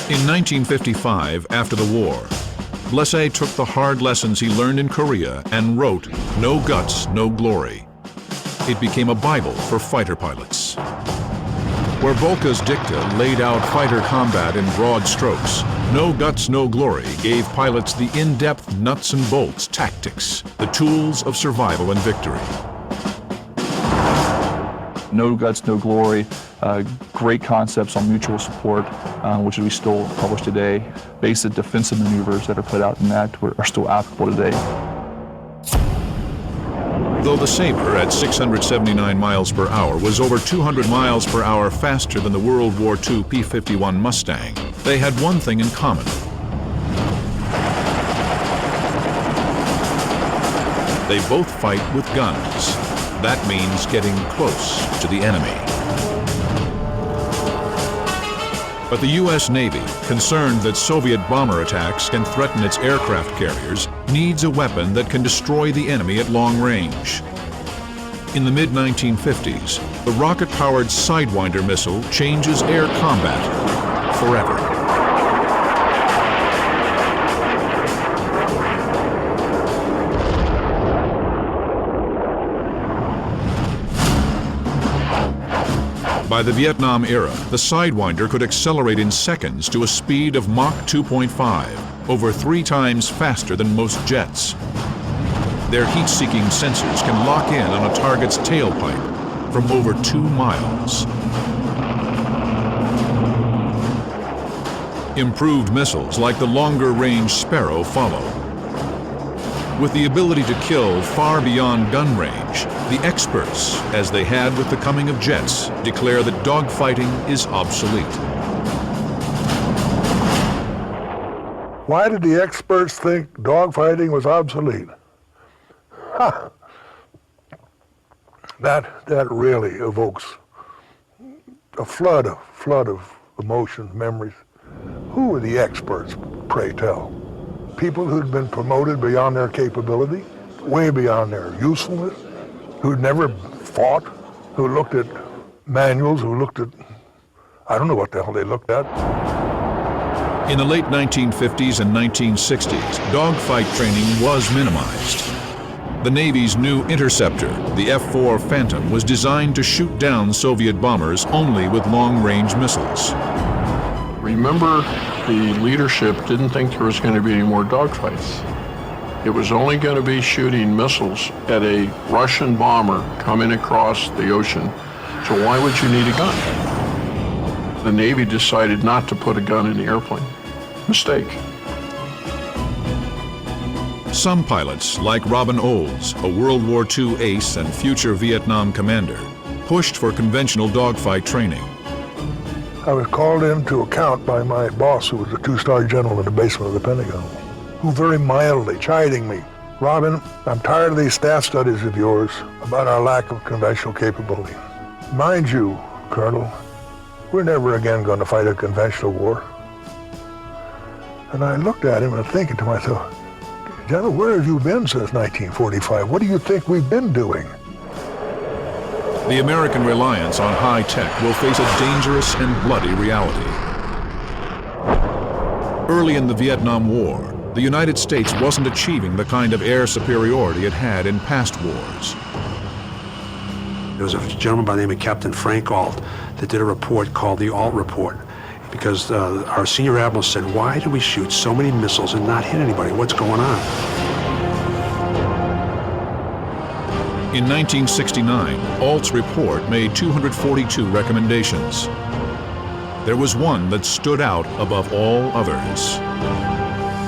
In 1955, after the war, Blessé took the hard lessons he learned in Korea and wrote No Guts, No Glory. It became a Bible for fighter pilots. Where Volka's dicta laid out fighter combat in broad strokes, No Guts, No Glory gave pilots the in-depth nuts and bolts tactics, the tools of survival and victory. No Guts, No Glory, great concepts on mutual support, which we still publish today. Basic defensive maneuvers that are put out in that are still applicable today. Though the Sabre at 679 miles per hour was over 200 miles per hour faster than the World War II P-51 Mustang, they had one thing in common. They both fight with guns. That means getting close to the enemy. But the U.S. Navy, concerned that Soviet bomber attacks can threaten its aircraft carriers, needs a weapon that can destroy the enemy at long range. In the mid-1950s, the rocket-powered Sidewinder missile changes air combat forever. By the Vietnam era, the Sidewinder could accelerate in seconds to a speed of Mach 2.5, over 3 times faster than most jets. Their heat-seeking sensors can lock in on a target's tailpipe from over 2 miles. Improved missiles like the longer-range Sparrow follow. With the ability to kill far beyond gun range, the experts, as they had with the coming of jets, declare that dogfighting is obsolete. Why did the experts think dogfighting was obsolete? Ha! That really evokes a flood of emotions, memories. Who were the experts, pray tell? People who'd been promoted beyond their capability, way beyond their usefulness, who'd never fought, who looked at manuals, who looked at, I don't know what the hell they looked at. In the late 1950s and 1960s, dogfight training was minimized. The Navy's new interceptor, the F-4 Phantom, was designed to shoot down Soviet bombers only with long-range missiles. Remember, the leadership didn't think there was going to be any more dogfights. It was only going to be shooting missiles at a Russian bomber coming across the ocean. So why would you need a gun? The Navy decided not to put a gun in the airplane. Mistake. Some pilots, like Robin Olds, a World War II ace and future Vietnam commander, pushed for conventional dogfight training. I was called in to account by my boss, who was a two-star general in the basement of the Pentagon, who very mildly chiding me, "Robin, I'm tired of these staff studies of yours about our lack of conventional capability. Mind you, Colonel, we're never again going to fight a conventional war." And I looked at him and thinking to myself, "General, where have you been since 1945? What do you think we've been doing?" The American reliance on high tech will face a dangerous and bloody reality. Early in the Vietnam War, the United States wasn't achieving the kind of air superiority it had in past wars. There was a gentleman by the name of Captain Frank Alt that did a report called the Alt Report, because our senior admiral said, "Why do we shoot so many missiles and not hit anybody? What's going on?" In 1969, Alt's report made 242 recommendations. There was one that stood out above all others.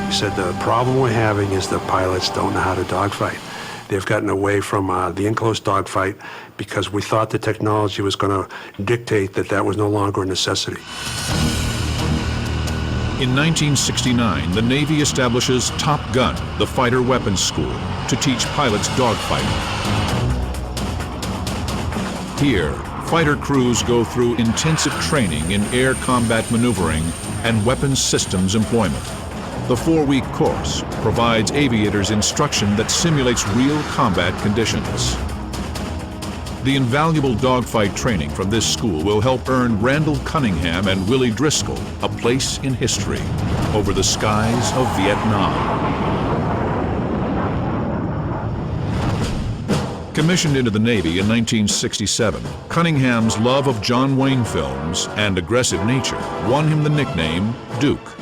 He said, "The problem we're having is the pilots don't know how to dogfight. They've gotten away from the in-close dogfight because we thought the technology was going to dictate that that was no longer a necessity." In 1969, the Navy establishes Top Gun, the fighter weapons school, to teach pilots dogfighting. Here, fighter crews go through intensive training in air combat maneuvering and weapons systems employment. The 4-week course provides aviators instruction that simulates real combat conditions. The invaluable dogfight training from this school will help earn Randall Cunningham and Willie Driscoll a place in history over the skies of Vietnam. Commissioned into the Navy in 1967, Cunningham's love of John Wayne films and aggressive nature won him the nickname Duke.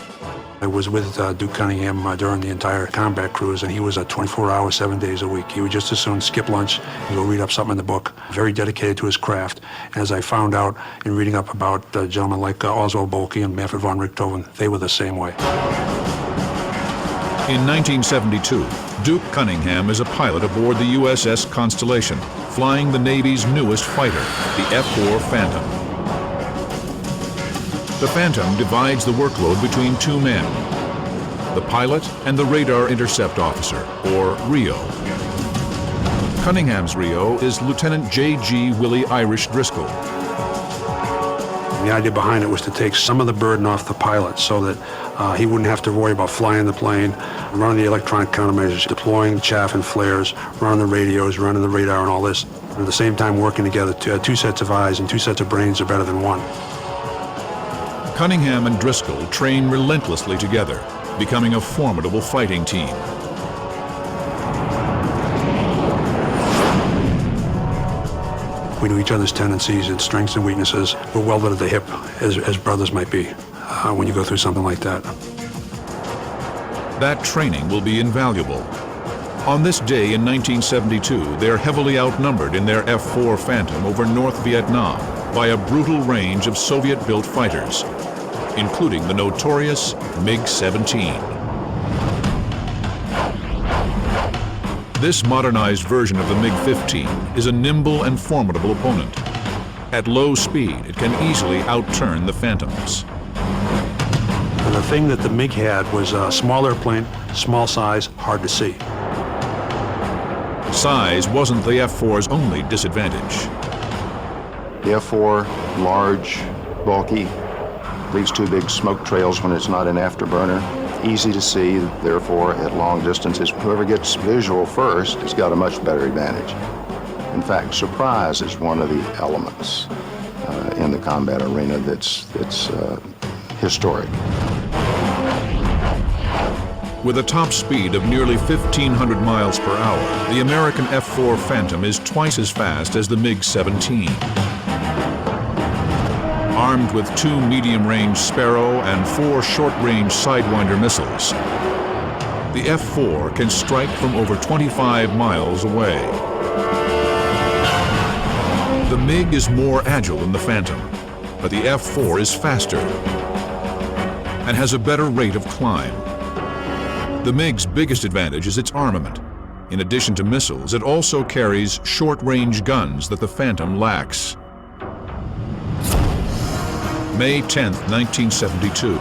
I was with Duke Cunningham during the entire combat cruise, and he was a 24-hour, 7 days a week. He would just as soon skip lunch and go read up something in the book. Very dedicated to his craft. As I found out in reading up about gentlemen like Oswald Boelke and Manfred von Richthofen, they were the same way. In 1972, Duke Cunningham is a pilot aboard the USS Constellation, flying the Navy's newest fighter, the F-4 Phantom. The Phantom divides the workload between two men, the pilot and the radar intercept officer, or RIO. Cunningham's RIO is Lieutenant J.G. Willie Irish Driscoll. The idea behind it was to take some of the burden off the pilot so that he wouldn't have to worry about flying the plane, running the electronic countermeasures, deploying chaff and flares, running the radios, running the radar and all this. And at the same time working together, two sets of eyes and two sets of brains are better than one. Cunningham and Driscoll train relentlessly together, becoming a formidable fighting team. We knew each other's tendencies and strengths and weaknesses. We're welded at the hip, as brothers might be, when you go through something like that. That training will be invaluable. On this day in 1972, they're heavily outnumbered in their F-4 Phantom over North Vietnam by a brutal range of Soviet-built fighters. including the notorious MiG-17. This modernized version of the MiG-15 is a nimble and formidable opponent. At low speed, it can easily outturn the Phantoms. And the thing that the MiG had was a small airplane, small size, hard to see. Size wasn't the F-4's only disadvantage. The F-4, large, bulky, leaves two big smoke trails when it's not an afterburner. Easy to see, therefore, at long distances. Whoever gets visual first has got a much better advantage. In fact, surprise is one of the elements in the combat arena that's historic. With a top speed of nearly 1,500 miles per hour, the American F-4 Phantom is twice as fast as the MiG-17. Armed with 2 medium-range Sparrow and 4 short-range Sidewinder missiles, the F-4 can strike from over 25 miles away. The MiG is more agile than the Phantom, but the F-4 is faster and has a better rate of climb. The MiG's biggest advantage is its armament. In addition to missiles, it also carries short-range guns that the Phantom lacks. May 10, 1972.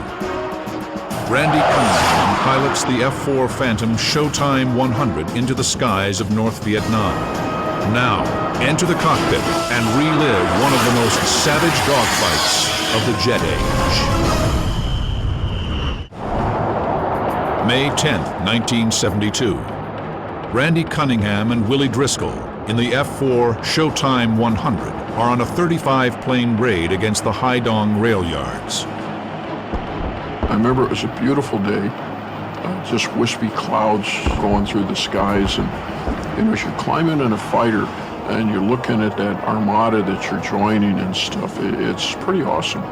Randy Cunningham pilots the F-4 Phantom Showtime 100 into the skies of North Vietnam. Now, enter the cockpit and relive one of the most savage dogfights of the jet age. May 10, 1972. Randy Cunningham and Willie Driscoll in the F-4 Showtime 100 are on a 35-plane raid against the Haidong rail yards. I remember it was a beautiful day, just wispy clouds going through the skies, and as you're climbing in a fighter and you're looking at that armada that you're joining and stuff, it's pretty awesome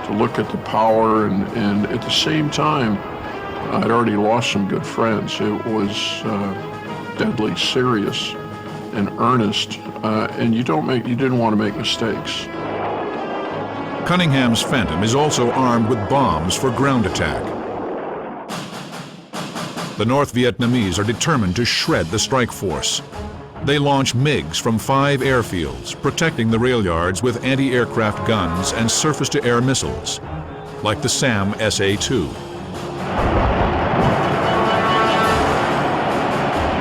to look at the power, and at the same time, I'd already lost some good friends. It was deadly serious and earnest, and you didn't want to make mistakes. Cunningham's Phantom is also armed with bombs for ground attack. The North Vietnamese are determined to shred the strike force. They launch MiGs from 5 airfields, protecting the rail yards with anti-aircraft guns and surface-to-air missiles, like the SAM SA-2.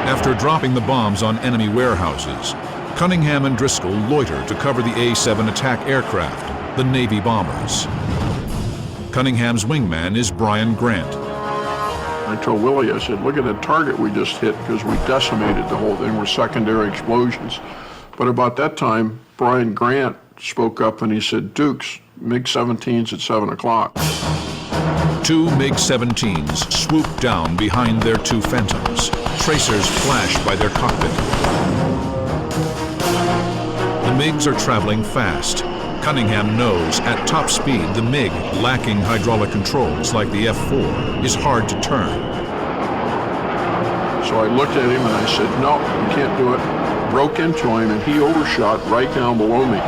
After dropping the bombs on enemy warehouses, Cunningham and Driscoll loiter to cover the A-7 attack aircraft, the Navy bombers. Cunningham's wingman is Brian Grant. I told Willie, I said, look at the target we just hit, because we decimated the whole thing. We're secondary explosions. But about that time, Brian Grant spoke up and he said, Dukes, MiG-17's at 7 o'clock. 2 MiG-17s swoop down behind their 2 Phantoms. Tracers flash by their cockpit. The MiGs are traveling fast. Cunningham knows at top speed the MiG, lacking hydraulic controls like the F-4, is hard to turn. So I looked at him and I said, no, you can't do it. Broke into him and he overshot right down below me.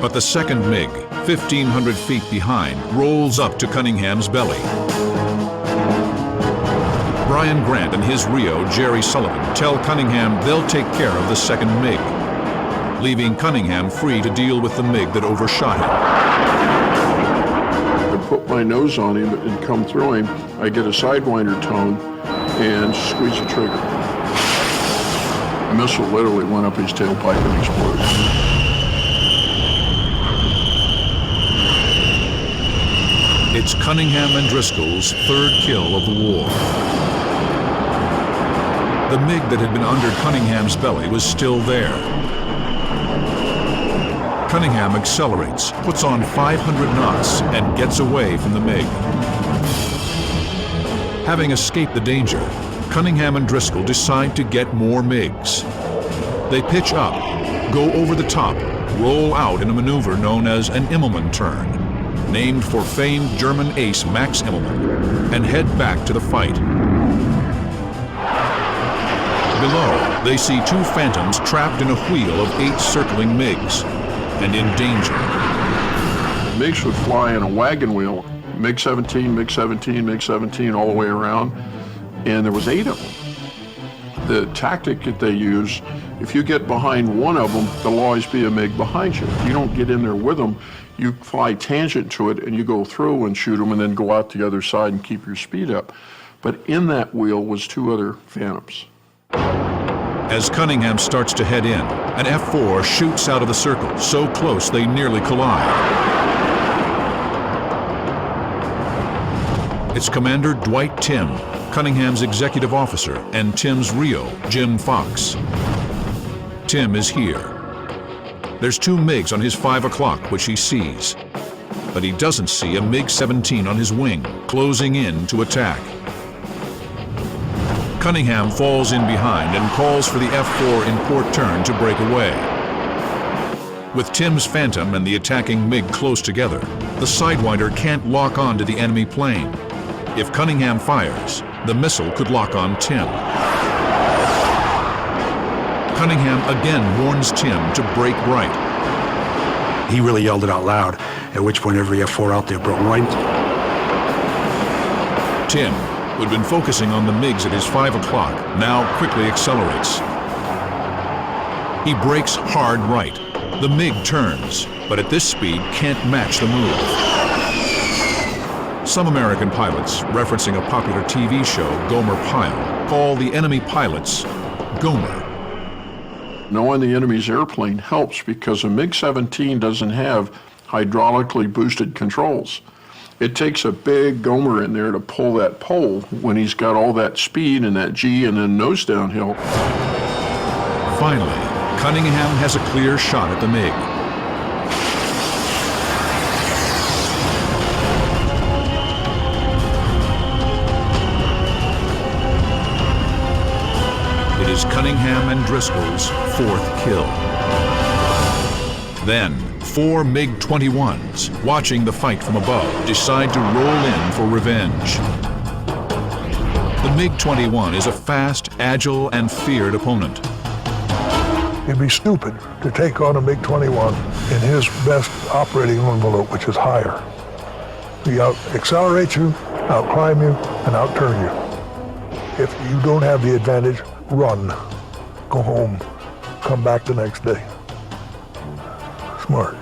But the second MiG, 1,500 feet behind, rolls up to Cunningham's belly. Brian Grant and his Rio, Jerry Sullivan, tell Cunningham they'll take care of the second MiG, leaving Cunningham free to deal with the MiG that overshot him. I put my nose on him and come through him. I get a Sidewinder tone and squeeze the trigger. A missile literally went up his tailpipe and exploded. It's Cunningham and Driscoll's 3rd kill of the war. The MiG that had been under Cunningham's belly was still there. Cunningham accelerates, puts on 500 knots, and gets away from the MiG. Having escaped the danger, Cunningham and Driscoll decide to get more MiGs. They pitch up, go over the top, roll out in a maneuver known as an Immelmann turn, named for famed German ace Max Immelmann, and head back to the fight. Below, they see 2 Phantoms trapped in a wheel of 8 circling MiGs. and in danger. MiGs would fly in a wagon wheel, MiG-17, MiG-17, MiG-17, all the way around, and there was 8 of them. The tactic that they use, if you get behind one of them, there'll always be a MiG behind you. If you don't get in there with them, you fly tangent to it and you go through and shoot them and then go out the other side and keep your speed up. But in that wheel was 2 other Phantoms. As Cunningham starts to head in, an F-4 shoots out of the circle, so close they nearly collide. It's Commander Dwight Timm, Cunningham's executive officer, and Timm's Rio, Jim Fox. Timm is here. There's 2 MiGs on his 5 o'clock, which he sees. But he doesn't see a MiG-17 on his wing, closing in to attack. Cunningham falls in behind and calls for the F-4 in port turn to break away. With Timm's Phantom and the attacking MiG close together, the Sidewinder can't lock on to the enemy plane. If Cunningham fires, the missile could lock on Timm. Cunningham again warns Timm to break right. He really yelled it out loud, at which point every F-4 out there broke right. Timm, who'd been focusing on the MiGs at his 5 o'clock, now quickly accelerates. He brakes hard right. The MiG turns, but at this speed can't match the move. Some American pilots, referencing a popular TV show, Gomer Pyle, call the enemy pilots Gomer. Knowing the enemy's airplane helps because a MiG-17 doesn't have hydraulically boosted controls. It takes a big Gomer in there to pull that pole when he's got all that speed and that G and then nose downhill. Finally, Cunningham has a clear shot at the MiG. It is Cunningham and Driscoll's 4th kill. Then, 4 MiG-21s, watching the fight from above, decide to roll in for revenge. The MiG-21 is a fast, agile, and feared opponent. It'd be stupid to take on a MiG-21 in his best operating envelope, which is higher. He out-accelerates you, out-climb you, and out-turn you. If you don't have the advantage, run. Go home. Come back the next day. Smart.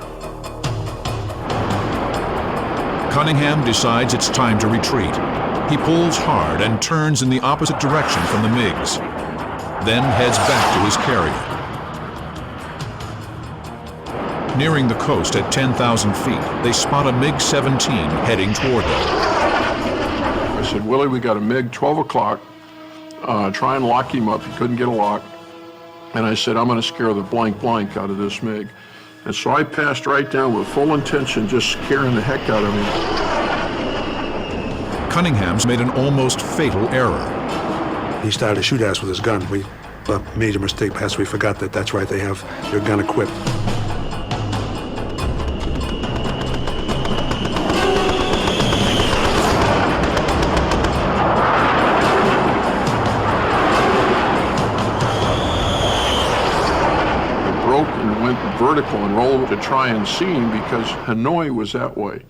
Cunningham decides it's time to retreat. He pulls hard and turns in the opposite direction from the MiGs, then heads back to his carrier. Nearing the coast at 10,000 feet, they spot a MiG-17 heading toward them. I said, Willie, we got a MiG, 12 o'clock. Try and lock him up. He couldn't get a lock. And I said, I'm going to scare the blank out of this MiG. And so I passed right down with full intention, just scaring the heck out of him. Cunningham's made an almost fatal error. He started to shoot at us with his gun. We made a mistake, perhaps we forgot that that's right, they have their gun equipped. Vertical and rolled to try and see him because Hanoi was that way.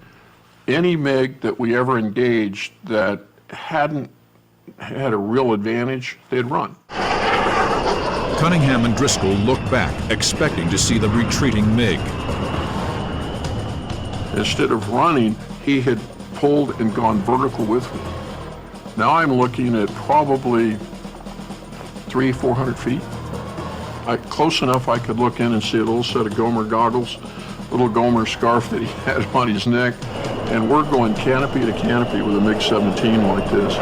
Any MiG that we ever engaged that hadn't had a real advantage, they'd run. Cunningham and Driscoll look back, expecting to see the retreating MiG. Instead of running, he had pulled and gone vertical with me. Now I'm looking at probably 300-400 feet. Close enough I could look in and see a little set of Gomer goggles, little Gomer scarf that he had on his neck, and we're going canopy to canopy with a MiG-17 like this.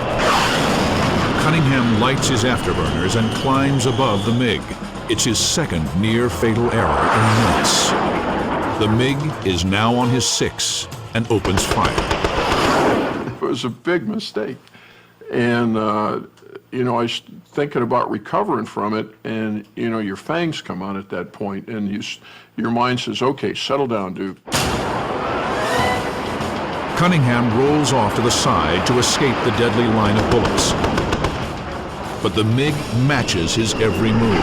Cunningham lights his afterburners and climbs above the MiG. It's his second near-fatal error in minutes. The MiG is now on his 6 and opens fire. It was a big mistake. And, you know, I was thinking about recovering from it, and, you know, your fangs come on at that point, and your mind says, okay, settle down, dude. Cunningham rolls off to the side to escape the deadly line of bullets. But the MiG matches his every move.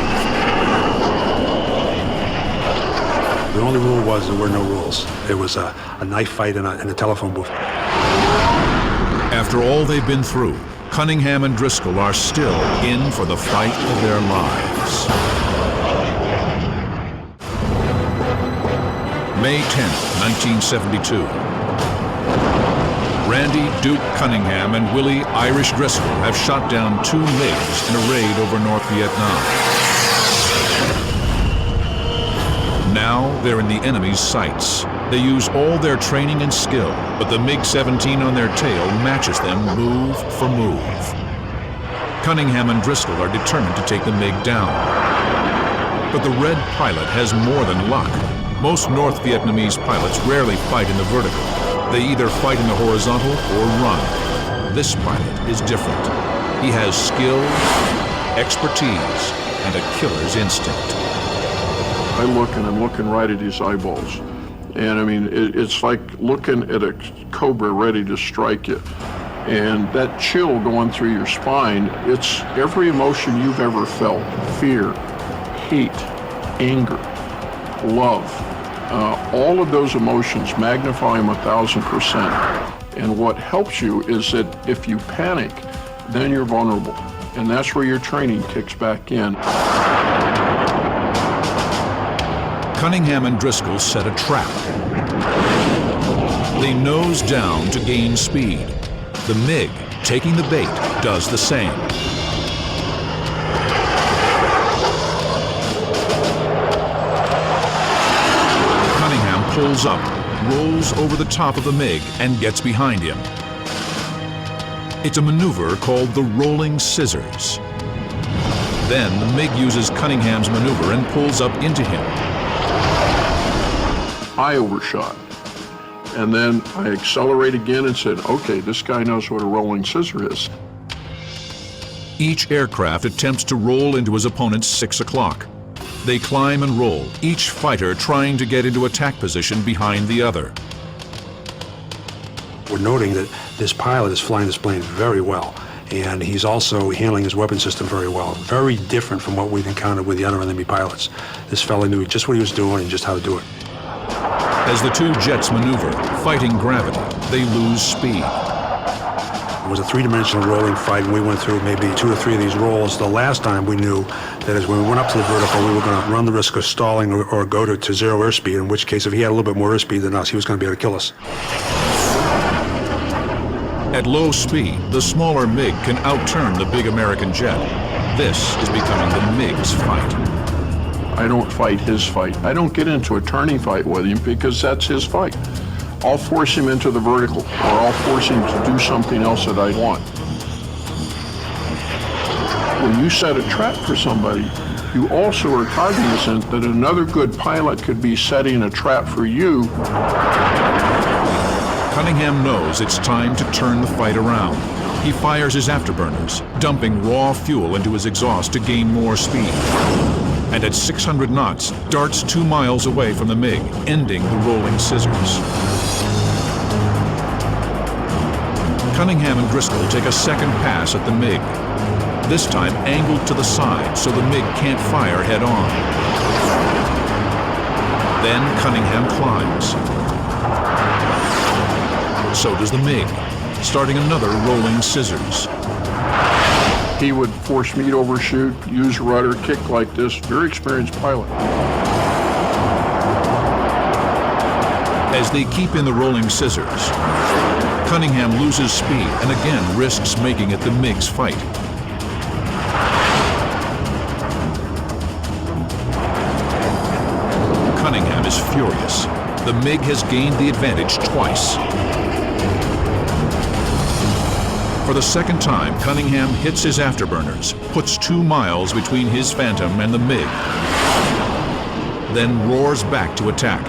The only rule was there were no rules. It was a knife fight in a telephone booth. After all they've been through, Cunningham and Driscoll are still in for the fight of their lives. May 10th, 1972. Randy Duke Cunningham and Willie Irish Driscoll have shot down 2 MiGs in a raid over North Vietnam. Now they're in the enemy's sights. They use all their training and skill, but the MiG-17 on their tail matches them move for move. Cunningham and Driscoll are determined to take the MiG down. But the Red pilot has more than luck. Most North Vietnamese pilots rarely fight in the vertical. They either fight in the horizontal or run. This pilot is different. He has skill, expertise, and a killer's instinct. I'm looking right at his eyeballs. And I mean, it's like looking at a cobra ready to strike you. And that chill going through your spine, it's every emotion you've ever felt. Fear, hate, anger, love. All of those emotions, magnify them 1,000%. And what helps you is that if you panic, then you're vulnerable. And that's where your training kicks back in. Cunningham and Driscoll set a trap. They nose down to gain speed. The MiG, taking the bait, does the same. Cunningham pulls up, rolls over the top of the MiG, and gets behind him. It's a maneuver called the rolling scissors. Then the MiG uses Cunningham's maneuver and pulls up into him. I overshot. And then I accelerate again and said, okay, this guy knows what a rolling scissor is. Each aircraft attempts to roll into his opponent's 6 o'clock. They climb and roll, each fighter trying to get into attack position behind the other. We're noting that this pilot is flying this plane very well, and he's also handling his weapon system very well. Very different from what we've encountered with the other enemy pilots. This fellow knew just what he was doing and just how to do it. As the 2 jets maneuver, fighting gravity, they lose speed. It was a 3-dimensional rolling fight, and we went through maybe 2 or 3 of these rolls. The last time we knew that is when we went up to the vertical, we were going to run the risk of stalling or go to 0 airspeed, in which case if he had a little bit more airspeed than us, he was going to be able to kill us. At low speed, the smaller MiG can outturn the big American jet. This is becoming the MiG's fight. I don't fight his fight. I don't get into a turning fight with him because that's his fight. I'll force him into the vertical, or I'll force him to do something else that I want. When you set a trap for somebody, you also are cognizant that another good pilot could be setting a trap for you. Cunningham knows it's time to turn the fight around. He fires his afterburners, dumping raw fuel into his exhaust to gain more speed. And at 600 knots, darts 2 miles away from the MiG, ending the rolling scissors. Cunningham and Driscoll take a second pass at the MiG, this time angled to the side so the MiG can't fire head-on. Then Cunningham climbs. So does the MiG, starting another rolling scissors. He would force me to overshoot, use rudder, kick like this. Very experienced pilot. As they keep in the rolling scissors, Cunningham loses speed and again risks making it the MiG's fight. Cunningham is furious. The MiG has gained the advantage twice. For the second time, Cunningham hits his afterburners, puts 2 miles between his Phantom and the MiG, then roars back to attack.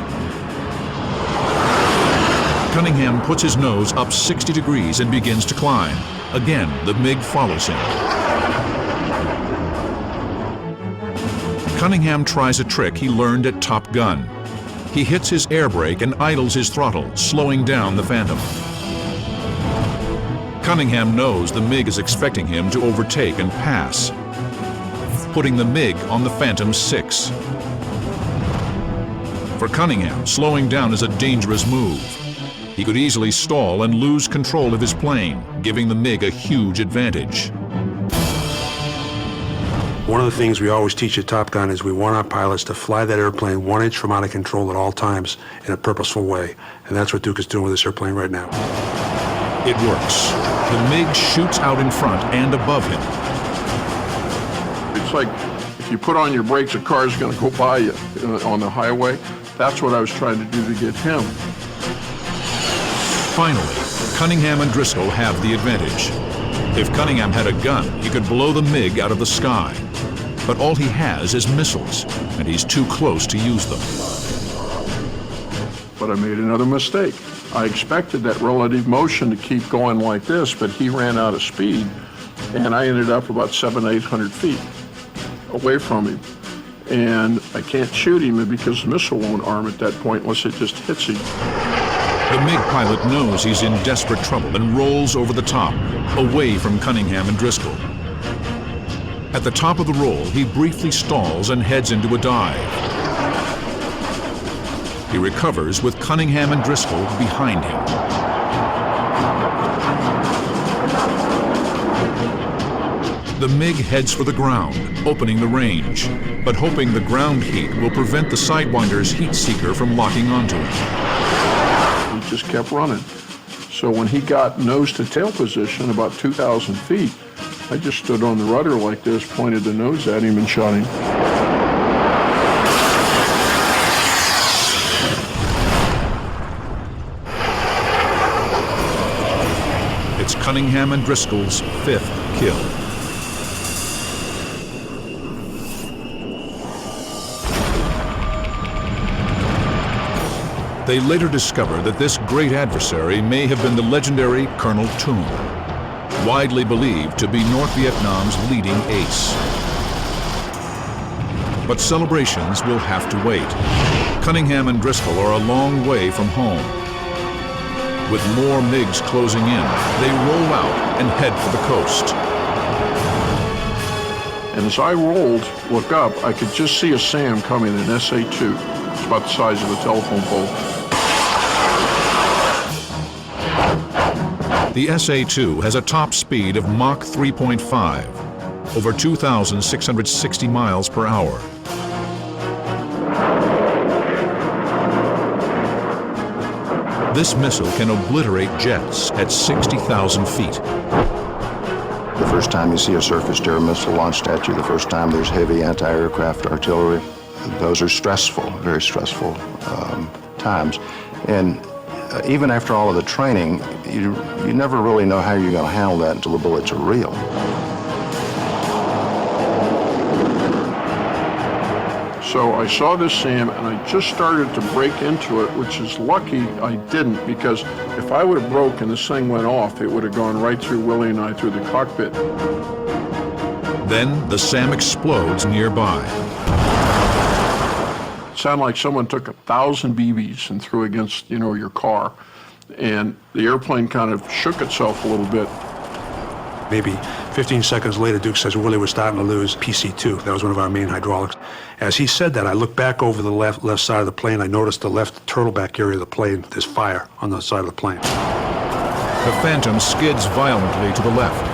Cunningham puts his nose up 60 degrees and begins to climb. Again, the MiG follows him. Cunningham tries a trick he learned at Top Gun. He hits his air brake and idles his throttle, slowing down the Phantom. Cunningham knows the MiG is expecting him to overtake and pass, putting the MiG on the Phantom 6. For Cunningham, slowing down is a dangerous move. He could easily stall and lose control of his plane, giving the MiG a huge advantage. One of the things we always teach at Top Gun is we want our pilots to fly that airplane 1 inch from out of control at all times in a purposeful way. And that's what Duke is doing with this airplane right now. It works. The MiG shoots out in front and above him. It's like if you put on your brakes, a car's going to go by you on the highway. That's what I was trying to do to get him. Finally, Cunningham and Driscoll have the advantage. If Cunningham had a gun, he could blow the MiG out of the sky. But all he has is missiles, and he's too close to use them. But I made another mistake. I expected that relative motion to keep going like this, but he ran out of speed, and I ended up about 700 to 800 feet away from him. And I can't shoot him because the missile won't arm at that point unless it just hits him. The MiG pilot knows he's in desperate trouble and rolls over the top, away from Cunningham and Driscoll. At the top of the roll, he briefly stalls and heads into a dive. He recovers with Cunningham and Driscoll behind him. The MiG heads for the ground, opening the range, but hoping the ground heat will prevent the Sidewinder's heat seeker from locking onto him. He just kept running. So when he got nose to tail position, about 2,000 feet, I just stood on the rudder like this, pointed the nose at him and shot him. It's Cunningham and Driscoll's 5th kill. They later discover that this great adversary may have been the legendary Colonel Toon, widely believed to be North Vietnam's leading ace. But celebrations will have to wait. Cunningham and Driscoll are a long way from home. With more MiGs closing in, they roll out and head for the coast. And as I rolled, look up, I could just see a SAM coming, an SA-2. It's about the size of a telephone pole. The SA-2 has a top speed of Mach 3.5, over 2,660 miles per hour. This missile can obliterate jets at 60,000 feet. The first time you see a surface-to-air missile launched at you, the first time there's heavy anti-aircraft artillery, those are stressful, very stressful times. And even after all of the training, you never really know how you're going to handle that until the bullets are real. So I saw this SAM and I just started to break into it, which is lucky I didn't, because if I would have broke and this thing went off, it would have gone right through Willie and I through the cockpit. Then the SAM explodes nearby. It sounded like someone took 1,000 BBs and threw against, your car. And the airplane kind of shook itself a little bit. Maybe 15 seconds later, Duke says Willie was starting to lose PC-2. That was one of our main hydraulics. As he said that, I looked back over the left side of the plane. I noticed the left turtleback area of the plane. There's fire on the side of the plane. The Phantom skids violently to the left.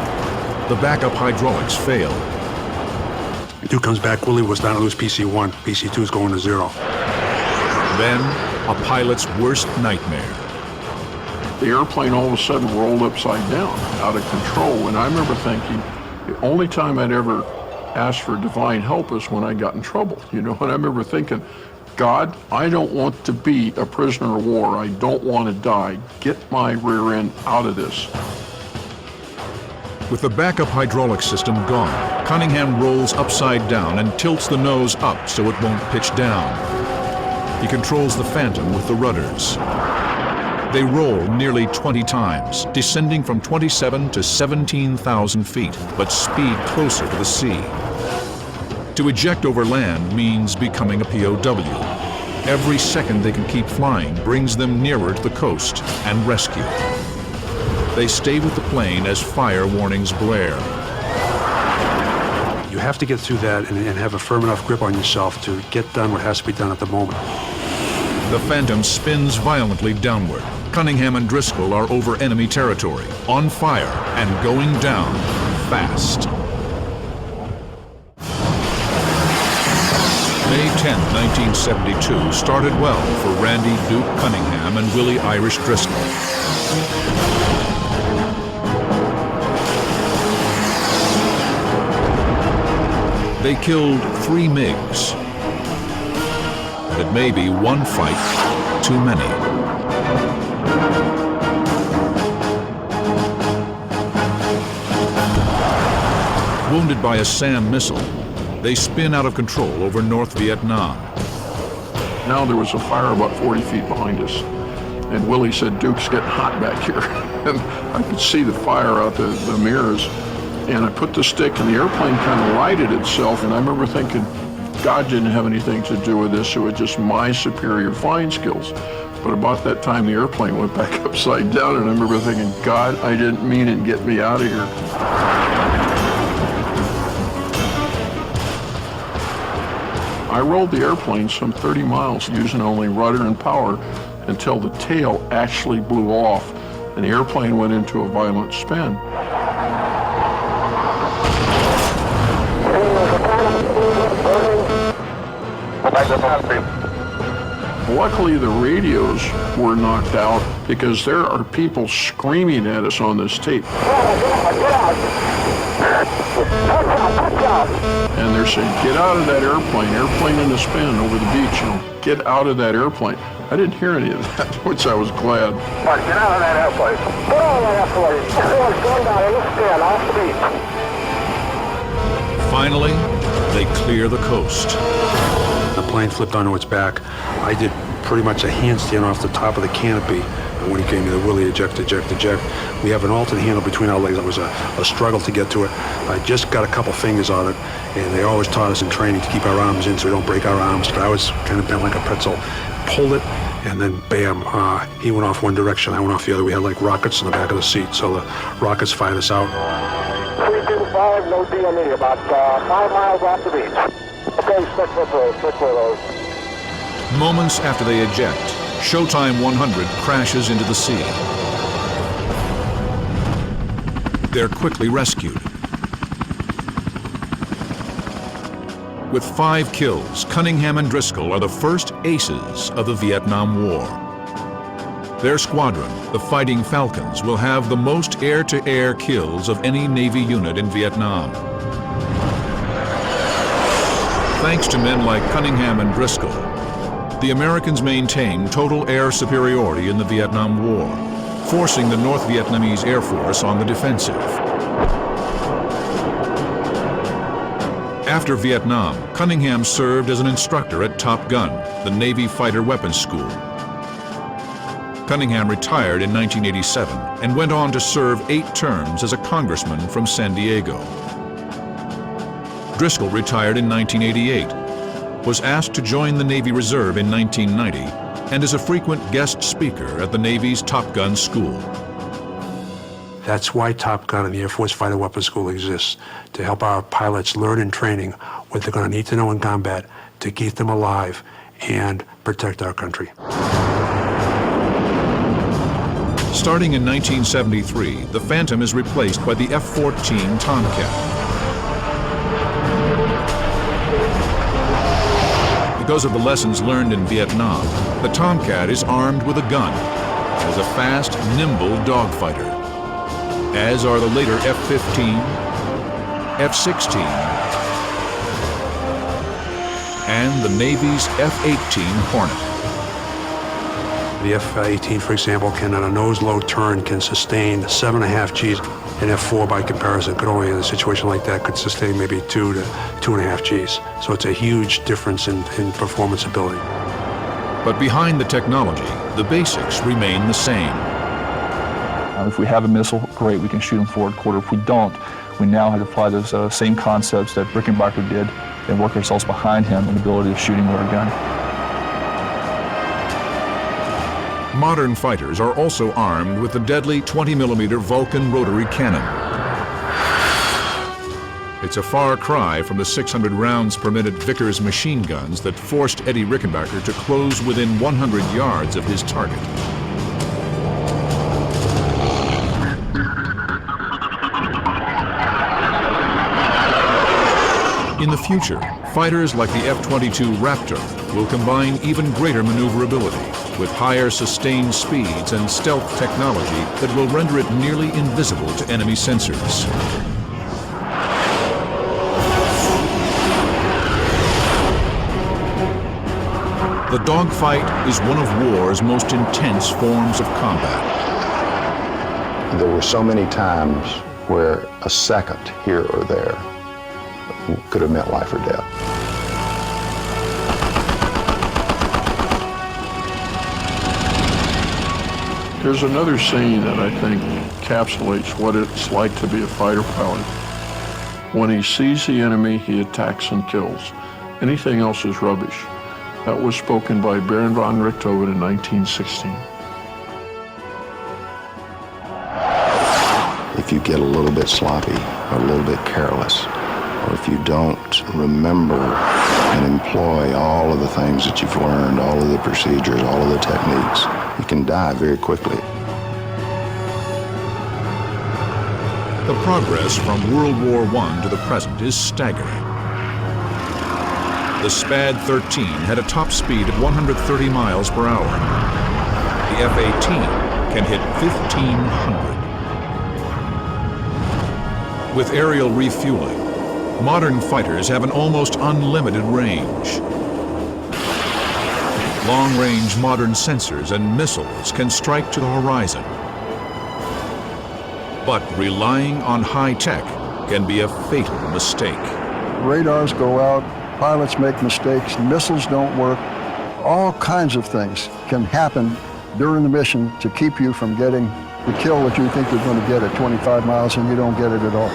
The backup hydraulics fail. Duke comes back. Willie was starting to lose PC-1. PC-2 is going to 0. Then, a pilot's worst nightmare. The airplane all of a sudden rolled upside down, out of control. And I remember thinking, the only time I'd ever asked for divine help is when I got in trouble, And I remember thinking, God, I don't want to be a prisoner of war. I don't want to die. Get my rear end out of this. With the backup hydraulic system gone, Cunningham rolls upside down and tilts the nose up so it won't pitch down. He controls the Phantom with the rudders. They roll nearly 20 times, descending from 27 to 17,000 feet, but speed closer to the sea. To eject over land means becoming a POW. Every second they can keep flying brings them nearer to the coast and rescue. They stay with the plane as fire warnings blare. You have to get through that and have a firm enough grip on yourself to get done what has to be done at the moment. The Phantom spins violently downward. Cunningham and Driscoll are over enemy territory, on fire, and going down fast. May 10, 1972 started well for Randy Duke Cunningham and Willie Irish Driscoll. They killed 3 MiGs. It may be one fight too many. Wounded by a SAM missile, they spin out of control over North Vietnam. Now there was a fire about 40 feet behind us, and Willie said, "Duke's getting hot back here." And I could see the fire out the mirrors, and I put the stick, and the airplane kind of righted itself, and I remember thinking, God didn't have anything to do with this, it was just my superior flying skills. But about that time, the airplane went back upside down, and I remember thinking, God, I didn't mean it, get me out of here. I rolled the airplane some 30 miles using only rudder and power until the tail actually blew off and the airplane went into a violent spin. Luckily, the radios were knocked out because there are people screaming at us on this tape. And they're saying, "Get out of that airplane in the spin over the beach, get out of that airplane." I didn't hear any of that, which I was glad. Get out of that airplane. Get out of that airplane. Everyone's going down in the spin off the beach. Finally, they clear the coast. The plane flipped onto its back. I did pretty much a handstand off the top of the canopy. And when he gave me the Willie eject, eject, eject, we have an alternate handle between our legs. It was a struggle to get to it. I just got a couple fingers on it, and they always taught us in training to keep our arms in so we don't break our arms. But I was kind of bent like a pretzel. Pulled it, and then bam, he went off one direction, I went off the other. We had like rockets in the back of the seat, so the rockets fired us out. 325, no DME, about 5 miles off the beach. Okay, stick with those. Moments after they eject, Showtime 100 crashes into the sea. They're quickly rescued. With 5 kills, Cunningham and Driscoll are the first aces of the Vietnam War. Their squadron, the Fighting Falcons, will have the most air-to-air kills of any Navy unit in Vietnam. Thanks to men like Cunningham and Driscoll, the Americans maintained total air superiority in the Vietnam War, forcing the North Vietnamese Air Force on the defensive. After Vietnam, Cunningham served as an instructor at Top Gun, the Navy Fighter Weapons School. Cunningham retired in 1987 and went on to serve 8 terms as a congressman from San Diego. Driscoll retired in 1988, was asked to join the Navy Reserve in 1990, and is a frequent guest speaker at the Navy's Top Gun School. That's why Top Gun and the Air Force Fighter Weapons School exists, to help our pilots learn and training what they're going to need to know in combat to keep them alive and protect our country. Starting in 1973, the Phantom is replaced by the F-14 Tomcat. Because of the lessons learned in Vietnam, the Tomcat is armed with a gun and is a fast, nimble dogfighter, as are the later F-15, F-16, and the Navy's F-18 Hornet. The F-18, for example, can, on a nose-low turn, can sustain 7.5 Gs. An F-4, by comparison, could only, in a situation like that, could sustain maybe 2 to 2.5 Gs. So it's a huge difference in performance ability. But behind the technology, the basics remain the same. If we have a missile, great, we can shoot them forward quarter. If we don't, we now have to apply those same concepts that Rickenbacker did and work ourselves behind him in the ability of shooting with our gun. Modern fighters are also armed with the deadly 20mm Vulcan rotary cannon. It's a far cry from the 600 rounds per minute Vickers machine guns that forced Eddie Rickenbacker to close within 100 yards of his target. In the future, fighters like the F-22 Raptor will combine even greater maneuverability with higher sustained speeds and stealth technology that will render it nearly invisible to enemy sensors. The dogfight is one of war's most intense forms of combat. There were so many times where a second here or there could have meant life or death. There's another saying that I think encapsulates what it's like to be a fighter pilot. When he sees the enemy, he attacks and kills. Anything else is rubbish. That was spoken by Baron von Richthofen in 1916. If you get a little bit sloppy or a little bit careless, or if you don't remember and employ all of the things that you've learned, all of the procedures, all of the techniques, you can die very quickly. The progress from World War I to the present is staggering. The SPAD-13 had a top speed of 130 miles per hour. The F-18 can hit 1,500. With aerial refueling, modern fighters have an almost unlimited range. Long-range modern sensors and missiles can strike to the horizon. But relying on high-tech can be a fatal mistake. Radars go out, pilots make mistakes, missiles don't work. All kinds of things can happen during the mission to keep you from getting the kill that you think you're going to get at 25 miles and you don't get it at all.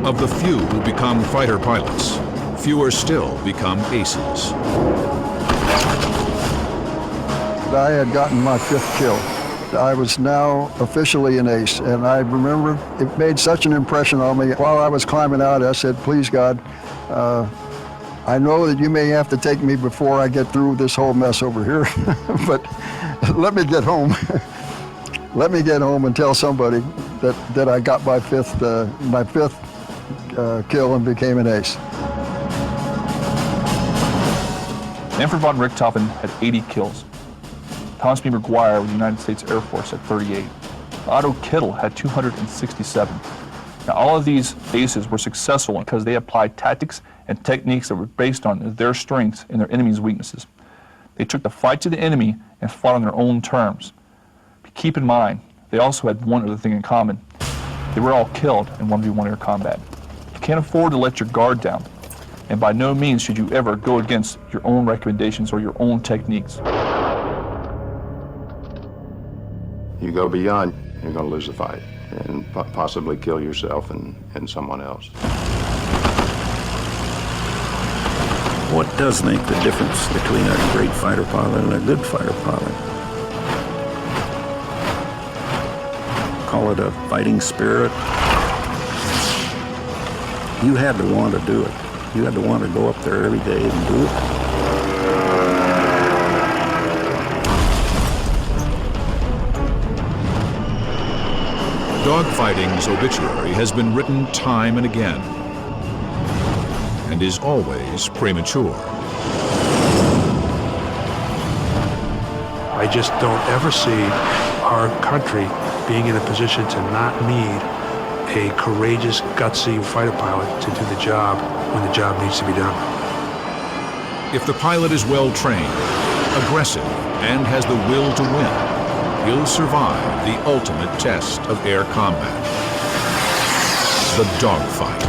Of the few who become fighter pilots, fewer still become aces. I had gotten my 5th kill. I was now officially an ace, and I remember it made such an impression on me. While I was climbing out, I said, please God, I know that you may have to take me before I get through this whole mess over here, but let me get home. Let me get home and tell somebody that I got my fifth kill and became an ace. Emperor von Richthofen had 80 kills. Thomas B. McGuire with the United States Air Force had 38. Otto Kittel had 267. Now, all of these aces were successful because they applied tactics and techniques that were based on their strengths and their enemy's weaknesses. They took the fight to the enemy and fought on their own terms. But keep in mind, they also had one other thing in common. They were all killed in 1v1 air combat. You can't afford to let your guard down, and by no means should you ever go against your own recommendations or your own techniques. You go beyond, you're going to lose the fight and possibly kill yourself and someone else. What does make the difference between a great fighter pilot and a good fighter pilot? Call it a fighting spirit. You had to want to do it. You had to want to go up there every day and do it. Dogfighting's obituary has been written time and again, and is always premature. I just don't ever see our country being in a position to not need a courageous, gutsy fighter pilot to do the job when the job needs to be done. If the pilot is well trained, aggressive, and has the will to win, he'll survive the ultimate test of air combat, the dogfight.